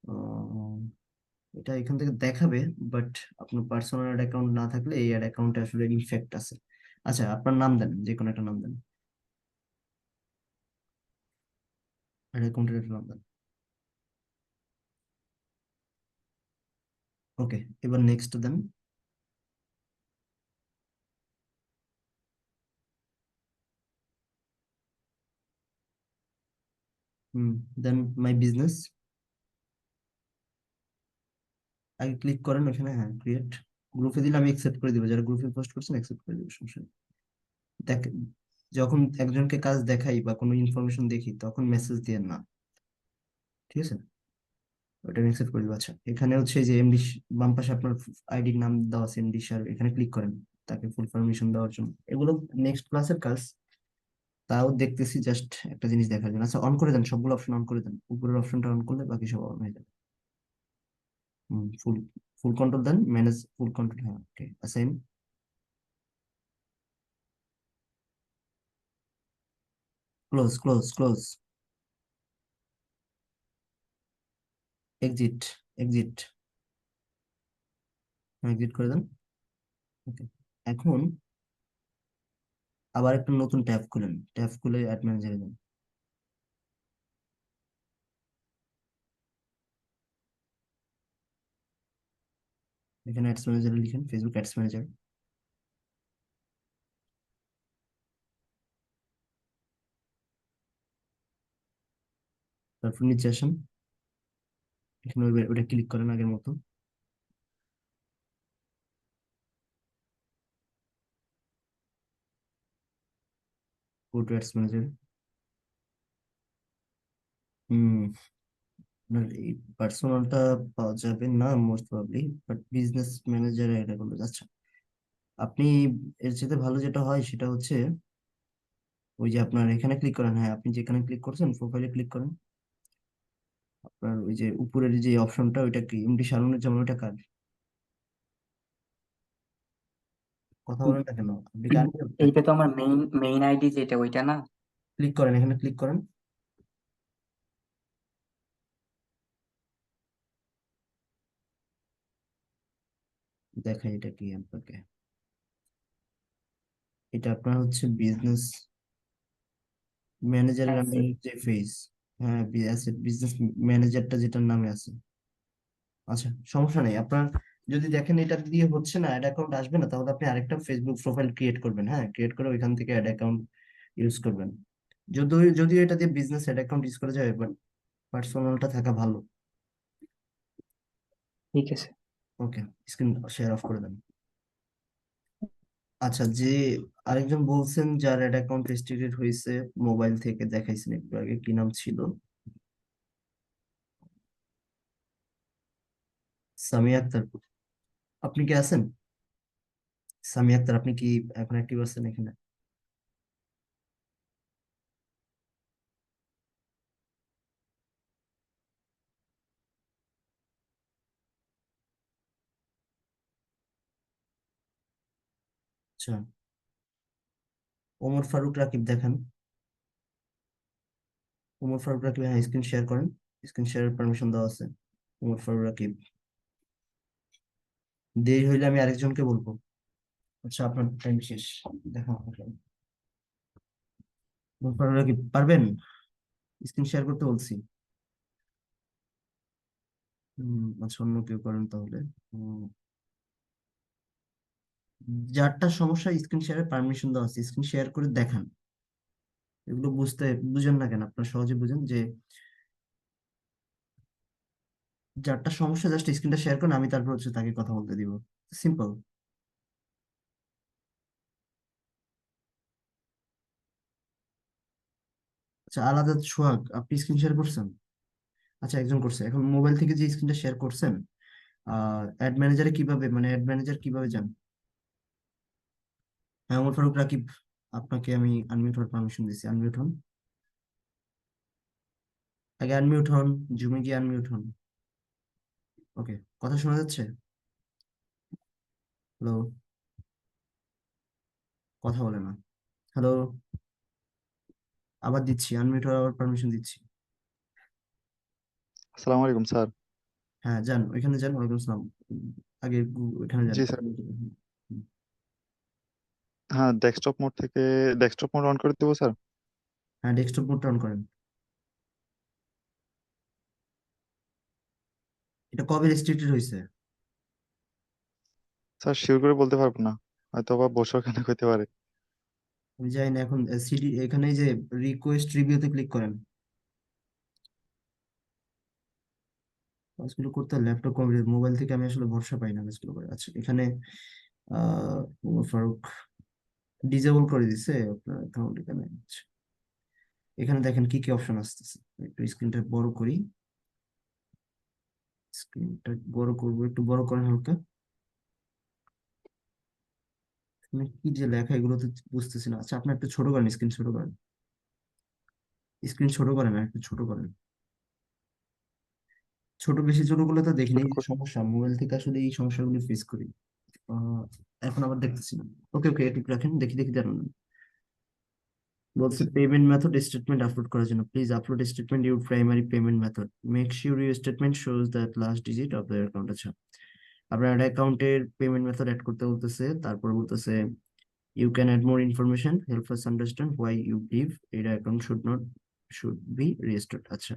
আহ, এটা এখান থেকে দেখাবে, বাট আপনার পার্সোনাল অ্যাকাউন্ট না থাকলে এই অ্যাড অ্যাকাউন্টে আসলে ইনফেক্ট আছে। আচ্ছা, আপনার নাম দেন, যে কোনো একটা নাম দেন, অ্যাড অ্যাকাউন্টের একটা নাম দেন। ওকে, এবার নেক্সট দেন। হুম, দেন মাই বিজনেস। আগে ক্লিক করেন ওখানে, হ্যাঁ, ক্রিয়েট। গ্রুপে দিলে আমি অ্যাকসেপ্ট করে দিব, যারা গ্রুপে পোস্ট করছেন অ্যাকসেপ্ট করে দিব, সমস্যা নেই। দেখ, যখন একজনকে কাজ দেখাই বা কোনো ইনফরমেশন দেখি, তখন মেসেজ দিয়ে না, ঠিক আছে? ওটা আমি অ্যাকসেপ্ট করে দিব। আচ্ছা, এখানে হচ্ছে যে এমডি, বাম পাশে আপনার আইডির নাম দেওয়া আছে, এমডি স্যার, এখানে ক্লিক করেন তাকে ফুল পারমিশন দেওয়ার জন্য। এগুলো নেক্সট ক্লাসের কাজ, তাও দেখতেছি জাস্ট একটা জিনিস দেখার জন্য। আচ্ছা, অন করে দেন, সবগুলো অপশন অন করে দেন, উপরের অপশনটা অন করলে বাকি সব অন হয়ে যাবে। ফুল ফুল কন্ট্রোল দেন, ম্যানেজ ফুল কন্ট্রোল, হ্যাঁ, okay, assign. Close close close, exit, exit, exit করে দেন। ওকে, এখন আবার একটা নতুন ট্যাব খুলেন, ট্যাব খুলে অ্যাড ম্যানেজারে যান। এখানে অ্যাডস ম্যানেজারে লিখেন ফেসবুক অ্যাডস ম্যানেজার। তারপর নিচে আসেন, এখানে ওটা ক্লিক করেন আগের মতো। Go to ads manager. হুম, আপনার এই পার্সোনালটা পাওয়া যাবে না মোস্ট প্রবাবলি, বাট বিজনেস ম্যানেজারে এটা করলে যাচ্ছে। আপনি এর চেয়ে ভালো যেটা হয় সেটা হচ্ছে ওই যে আপনার এখানে ক্লিক করেন, হ্যাঁ আপনি যেখানে ক্লিক করছেন প্রোফাইলে ক্লিক করেন। আপনার ওই যে উপরের যে অপশনটা, ওইটা কি এমডি শারুনুজ্জামান, ওইটা কার? কথা উম, বলেন না কেন, আপনি কার? এইটা তো আমার মেইন আইডি, যেটা ওইটা না? ক্লিক করেন, এখানে ক্লিক করেন। দেখাই এটা কি আপনাকে। এটা আপনার হচ্ছে বিজনেস ম্যানেজারের আন্ডার অ্যাসেট। যে ফেজ। হ্যাঁ, বিজনেস ম্যানেজারটা যেটার নামে আছে। আচ্ছা, সমস্যা নেই। আপনার যদি দেখেন এটা দিয়ে হচ্ছে না, অ্যাড অ্যাকাউন্ট আসবে না, তাহলে আপনি আরেকটা ফেসবুক প্রোফাইল ক্রিয়েট করবেন। হ্যাঁ, ক্রিয়েট করে ওইখান থেকে অ্যাড অ্যাকাউন্ট ইউজ করবেন। যদিও যদিও এটা দিয়ে বিজনেস অ্যাড অ্যাকাউন্ট ইউজ করা যাবে, বাট পার্সোনালটা থাকা ভালো। ঠিক আছে। ওকে, স্ক্রিন শেয়ার অফ করে দেন। আচ্ছা, যে আরেকজন বলছেন যার অ্যাড অ্যাকাউন্ট রেস্ট্রিক্টেড হয়েছে, মোবাইল থেকে দেখাইছেন একটু আগে, কি নাম ছিল? সামিয়া আক্তার। আপনি কি আছেন? সামিয়া আক্তার, আপনি কি এখন অ্যাক্টিভ আছেন এখানে? আচ্ছা, ওমর ফারুক রাকিব দেখান। ওমর ফারুক রাকিব, হ্যাঁ স্ক্রিন শেয়ার করেন। স্ক্রিন শেয়ারের পারমিশন দেওয়া আছে। ওমর ফারুক রাকিব। দেরি হইলে আমি আরেকজনকে বলবো। আচ্ছা, আপনার টাইম শেষ। দেখা হবে। ওমর ফারুক রাকিব পারবেন? স্ক্রিন শেয়ার করতে বলছি। আচ্ছা, অন্য কেউ করেন তাহলে। উম, যারটা সমস্যা স্ক্রিন শেয়ারের পারমিশন দেওয়া আছে, স্ক্রিন শেয়ার করে দেখান। এগুলো বুঝেন না কেন? আপনার সহজে বুঝেন যে যারটা সমস্যা জাস্ট স্ক্রিনটা শেয়ার করুন, আমি তারপর হচ্ছে তাকে কথা বলতে দিব। সিম্পল। আচ্ছা, আলাদা সোহাগ, আপনি স্ক্রিন শেয়ার করছেন? আচ্ছা, একজন করছে। এখন মোবাইল থেকে যে স্ক্রিনটা শেয়ার করছেন, অ্যাড ম্যানেজারে কিভাবে, মানে অ্যাড ম্যানেজার কিভাবে যান? হ্যাঁ, ওমর ফারুক রাকিব, আপনাকে আমি আনমিউট হওয়ার পারমিশন দিচ্ছি। আনমিউট হন। আগে আনমিউট হন। জুমে গিয়ে আনমিউট হন। ওকে, কথা শোনা যাচ্ছে? হ্যালো? কথা বলে না। হ্যালো? আবার দিচ্ছি, আনমিউট হওয়ার পারমিশন দিচ্ছি। আসসালামু আলাইকুম স্যার। হ্যাঁ, যান ওইখানে যান। ওয়ালাইকুম আসসালাম। আগে ওইখানে যান। জি স্যার। হ্যাঁ, ডেস্কটপ মোড অন করে দেবো স্যার। হ্যাঁ, ডেস্কটপ মোডটা অন করেন। এটা কবে রেস্ট্রিক্টেড হয়েছে? স্যার শিওর করে বলতে পারবো না, হয়তো বা বসে ওখানে হইতে পারে। আমি যাই না এখন। সিডি এখানে এই যে রিকোয়েস্ট রিভিউতে ক্লিক করেন। কাজগুলো করতে ল্যাপটপ কম্পিউটার মোবাইল থেকে আমি আসলে ভরসা পাই না কাজগুলো করে। আচ্ছা, এখানে ওমর ফারুক ডিজেবল করে দিছে আপনার অ্যাকাউন্ট এখানে। আচ্ছা, এখানে দেখেন কি কি অপশন আসতেছে। একটু স্ক্রিনটা বড় করি। স্ক্রিনটা বড় করবো, একটু বড় করেন হালকা। এখানে কি যে লেখা, এগুলো তো বুঝতেছি না। আচ্ছা, আপনার একটু ছোট করেন, স্ক্রিন ছোট করেন। স্ক্রিন ছোট করেন আর একটু ছোট করেন। ছোট, বেশি ছোট করলে তো দেখিনি, ছোট এই যে করে। সমস্যা মোবাইল থেকে আসলে এই সমস্যাগুলো ফেস করি। আহ, এখন আবার দেখতেছি না। ওকে ওকে, একটু রাখেন, দেখি দেখি জানান। বলছে পেমেন্ট মেথড স্টেটমেন্ট আপলোড করার জন্য, please upload statement your primary payment method, make sure your statement shows that last digit of the account. আচ্ছা, আপনার অ্যাকাউন্টের পেমেন্ট মেথড অ্যাড করতে বলতেছে, তারপর বলতেছে you can add more information, help us understand why you believe your account should be registered. আচ্ছা,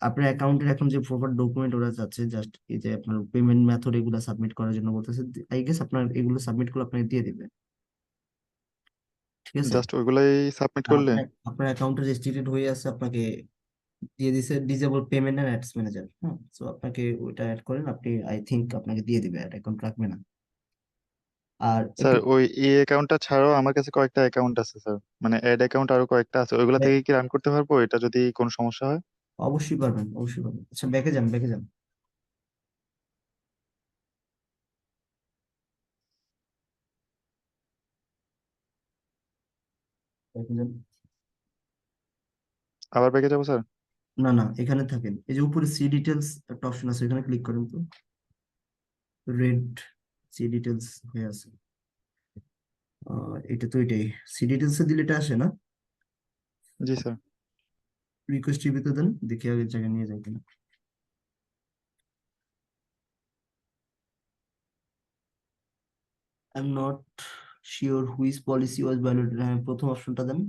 আপনার অ্যাকাউন্টের এখন যে প্রপার ডকুমেন্ট ওরা চাচ্ছে, জাস্ট এই যে আপনার পেমেন্ট মেথড এগুলো সাবমিট করার জন্য বলতেছে। আই গেস আপনার এগুলো সাবমিট করে আপনাকে দিয়ে দিবে। ঠিক আছে। জাস্ট ওইগুলাই সাবমিট করলে? আপনার আপনার অ্যাকাউন্টে রেস্ট্রিক্টেড হয়ে আছে, আপনাকে দিয়ে দিছে disable payment and ads manager. হ্যাঁ, সো আপনাকে ওইটা অ্যাড করেন। আপনি, আই থিংক আপনাকে দিয়ে দিবে, অ্যাড অ্যাকাউন্ট রাখবে না। আর স্যার একটু ওই এই অ্যাকাউন্টটা ছাড়াও আমার কাছে কয়েকটা অ্যাকাউন্ট আছে স্যার, মানে অ্যাড অ্যাকাউন্ট আরো কয়েকটা আছে, ওইগুলা থেকে কি রান করতে পারবো এটা যদি কোনো সমস্যা হয়? অবশ্যই পারবেন, অবশ্যই পারবেন। আচ্ছা, ব্যাকে যান, ব্যাকে যান, ব্যাকে যান। আবার ব্যাকে যাবো স্যার? না না, এখানে থাকেন, এই যে উপরে সি ডিটেলস একটা অপশন আছে, এখানে ক্লিক করেন তো। রেড সি ডিটেলস হয়ে আছে। এটা তো এটাই, সি ডিটেলস এ দিলে এটা আসে না। জি স্যার। রিকোয়েস্ট টিভিতে দেন, দেখি আগের জায়গায় নিয়ে যায় কিনা। I am not sure which policy was violated. হ্যাঁ, প্রথম অপশনটা দেন।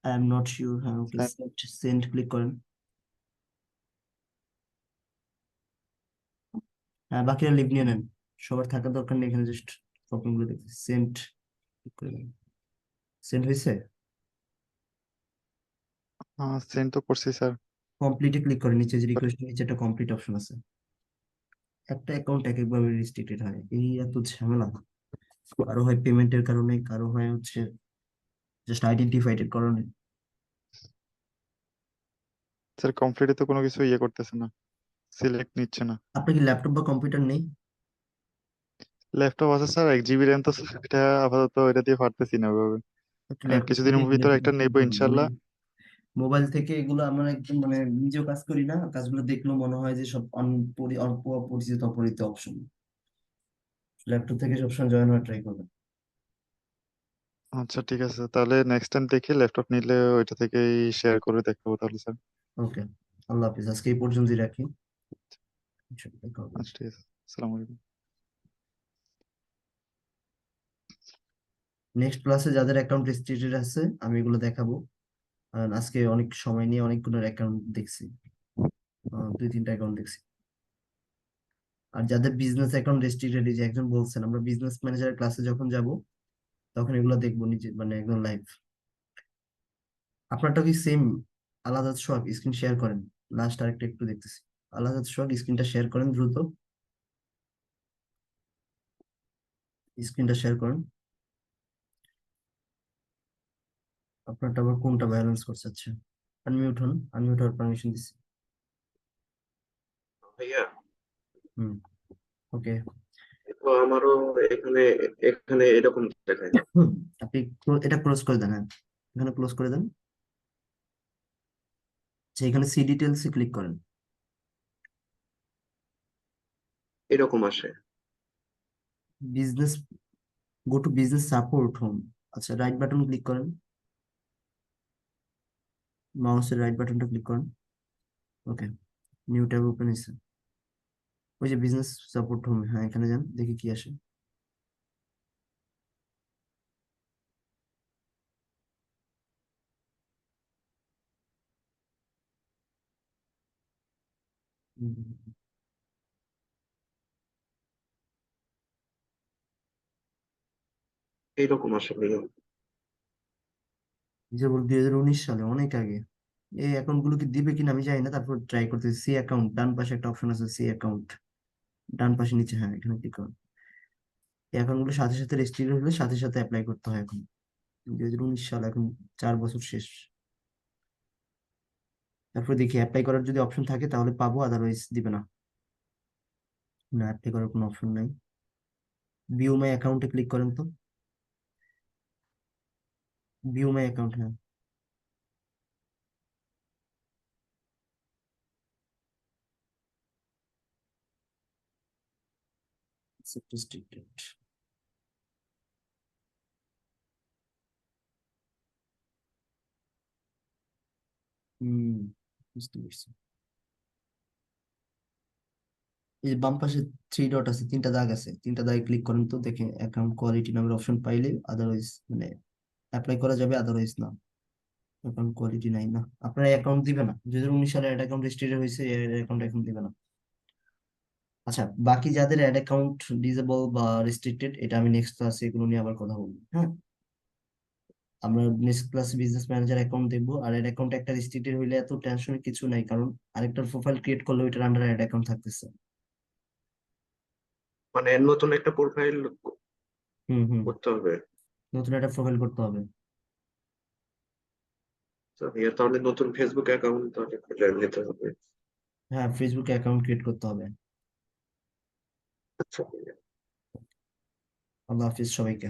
আই এম নট শিওর, হ্যাঁ ওকে, হ্যাঁ। সেন্ড, সেন্ড ক্লিক করেন। হ্যাঁ, বাকিরা লিভ নিয়ে নেন, সবার থাকার দরকার নেই এখানে, জাস্ট প্রবলেম গুলো দেখতে। সেন্ড ক্লিক করে দেন। সেন্ড হয়েছে। হ্যাঁ সেন্ড তো করছি স্যার। কমপ্লিটে ক্লিক করেন, নিচে যে রিকোয়েস্ট নিচে একটা কমপ্লিট অপশন আছে। একটা অ্যাকাউন্ট এক একভাবে রেস্ট্রিক্টেড হয়, এই এত ঝামেলা। কারো হয় পেমেন্টের কারণে, কারো হয় হচ্ছে জাস্ট আইডেন্টিফাইড এর কারণে। স্যার কমপ্লিটে তো কোনো কিছু ইয়ে করতেছে না, সিলেক্ট নিচ্ছে না। আপনার কি ল্যাপটপ বা কম্পিউটার নেই? ল্যাপটপ আছে স্যার, 1 GB র্যাম তো স্যার, এটা আপাতত এটা দিয়ে পারতেছি না ওইভাবে। একটু কারণ ল্যাপটপ থেকে কিছুদিনের দিলে ভিতরে একটা নেবো আমি ইনশাল্লাহ। মোবাইল থেকে এগুলো আমার একদম মানে নিজেও কাজ করি না, কাজগুলো দেখলেও মনে হয় যে সব অল্প পরিচিত অপরিচিত অপশন। ল্যাপটপ থেকে সবসময় জয়েন হওয়ার ট্রাই করবেন। আচ্ছা ঠিক আছে, তাহলে নেক্সট টাইম দেখে ল্যাপটপ নিলে ওইটা থেকেই শেয়ার করে দেখাবো তাহলে স্যার। ওকে, আল্লাহ হাফিজ, আজকে এই পর্যন্তই রাখি। দেখা হবে। আচ্ছা ঠিক আছে, আসসালামু আলাইকুম। নেক্সট ক্লাসে যাদের অ্যাকাউন্ট রেস্ট্রিক্টেড আছে আমি এগুলো দেখাবো। আর আজকে অনেক সময় নিয়ে অনেকগুলো অ্যাকাউন্ট দেখছি, 2-3টা অ্যাকাউন্ট দেখছি। আর যাদের বিজনেস অ্যাকাউন্ট রেস্ট্রিক্টেড, যে একজন বলছেন, আমরা বিজনেস ম্যানেজারের ক্লাসে যখন যাব তখন এগুলো দেখবো নিজে, মানে একদম লাইভ। আপনারটা কি সেম? আলাদা সোহাগ, স্ক্রিন শেয়ার করেন। লাস্ট আরেকটা একটু দেখতেছি। আলাদা সোহাগ, স্ক্রিনটা শেয়ার করেন দ্রুত, স্ক্রিনটা শেয়ার করেন। আপনারটা আবার কোনটা ব্যালেন্স করছে? আচ্ছা, আনমিউট হন, আনমিউট হওয়ার পারমিশন দিচ্ছি। ভাইয়া, হুম, ওকে। তো আমারও এখানে এখানে এরকম দেখায়। আপনি এটা ক্লোজ করে দেন, হ্যাঁ এখানে ক্লোজ করে দেন। আচ্ছা, এখানে সি ডিটেলস এ ক্লিক করেন। এরকম আসে। Business, go to business support home. আচ্ছা, রাইট বাটন ক্লিক করেন, মাউসের রাইট বাটনটা ক্লিক করেন। ওকে, নিউ ট্যাব ওপেন হয়েছে। ওই যে বিজনেস সাপোর্ট হোম, হ্যাঁ এখানে যান, দেখি কি আসে। হুম, এইরকম আসে ভাইয়া। যেমন 2019 সালে, অনেক আগে। এই অ্যাকাউন্ট গুলো কি দিবে কিনা আমি জানি না, তারপর ট্রাই করতেছি। সি অ্যাকাউন্ট, ডান পাশে একটা অপশন আছে, সি অ্যাকাউন্ট, ডান পাশে নিচে, হ্যাঁ এখানে ক্লিক করুন। এই অ্যাকাউন্ট গুলো সাথে সাথে রেজিস্ট্রেশন হলে সাথে সাথে অ্যাপ্লাই করতে হয় এখন। 2019 সাল, এখন 4 বছর শেষ। তারপর দেখি অ্যাপ্লাই করার যদি অপশন থাকে তাহলে পাবো, আদারওয়াইজ দিবে না। না, অ্যাপ্লাই করার কোনো অপশন নাই। ভিউ মাই অ্যাকাউন্টে ক্লিক করেন তো। ভিউ মাই অ্যাকাউন্ট, হ্যাঁ। Accept restricted. হুম, বুঝতে পারছি। এই যে বাম পাশে 3 ডট আছে, 3টা দাগ আছে, 3টা দাগে ক্লিক করেন তো, দেখে অ্যাকাউন্ট কোয়ালিটি নামের অপশন পাইলে আদারওয়াইজ মানে অ্যাপ্লাই করা যাবে, আদারওয়াইজ না। অ্যাকাউন্ট কোয়ালিটি নাই না, আপনার অ্যাকাউন্ট দিবে না। 2019 সালে অ্যাড অ্যাকাউন্ট রেজিস্ট্রেশন হয়েছে, অ্যাকাউন্ট এখন দিবে না। আচ্ছা, বাকি যাদের অ্যাড অ্যাকাউন্ট ডিসেবল বা রেস্ট্রিক্টেড, এটা আমি নেক্সট ক্লাসে এগুলো নিয়ে আবার কথা বলবো, হ্যাঁ। আমরা নেক্সট ক্লাসে বিজনেস ম্যানেজার অ্যাকাউন্ট দেখবো। আর অ্যাড অ্যাকাউন্ট একটা রেস্ট্রিক্টেড হইলে এত টেনশনের কিছু নাই, কারণ আরেকটা প্রোফাইল ক্রিয়েট করলে ওইটার আন্ডারে অ্যাড অ্যাকাউন্ট থাকতেছে। মানে নতুন একটা প্রোফাইল হুম হুম করতে হবে। নতুন একটা প্রোফাইল করতে হবে। তো ভাইয়া তাহলে নতুন ফেসবুক অ্যাকাউন্ট তাহলে খুলে নিতে হবে। হ্যাঁ, ফেসবুকে অ্যাকাউন্ট ক্রিয়েট করতে হবে। আচ্ছা ভাইয়া। আল্লাহ হাফিজ সবাইকে।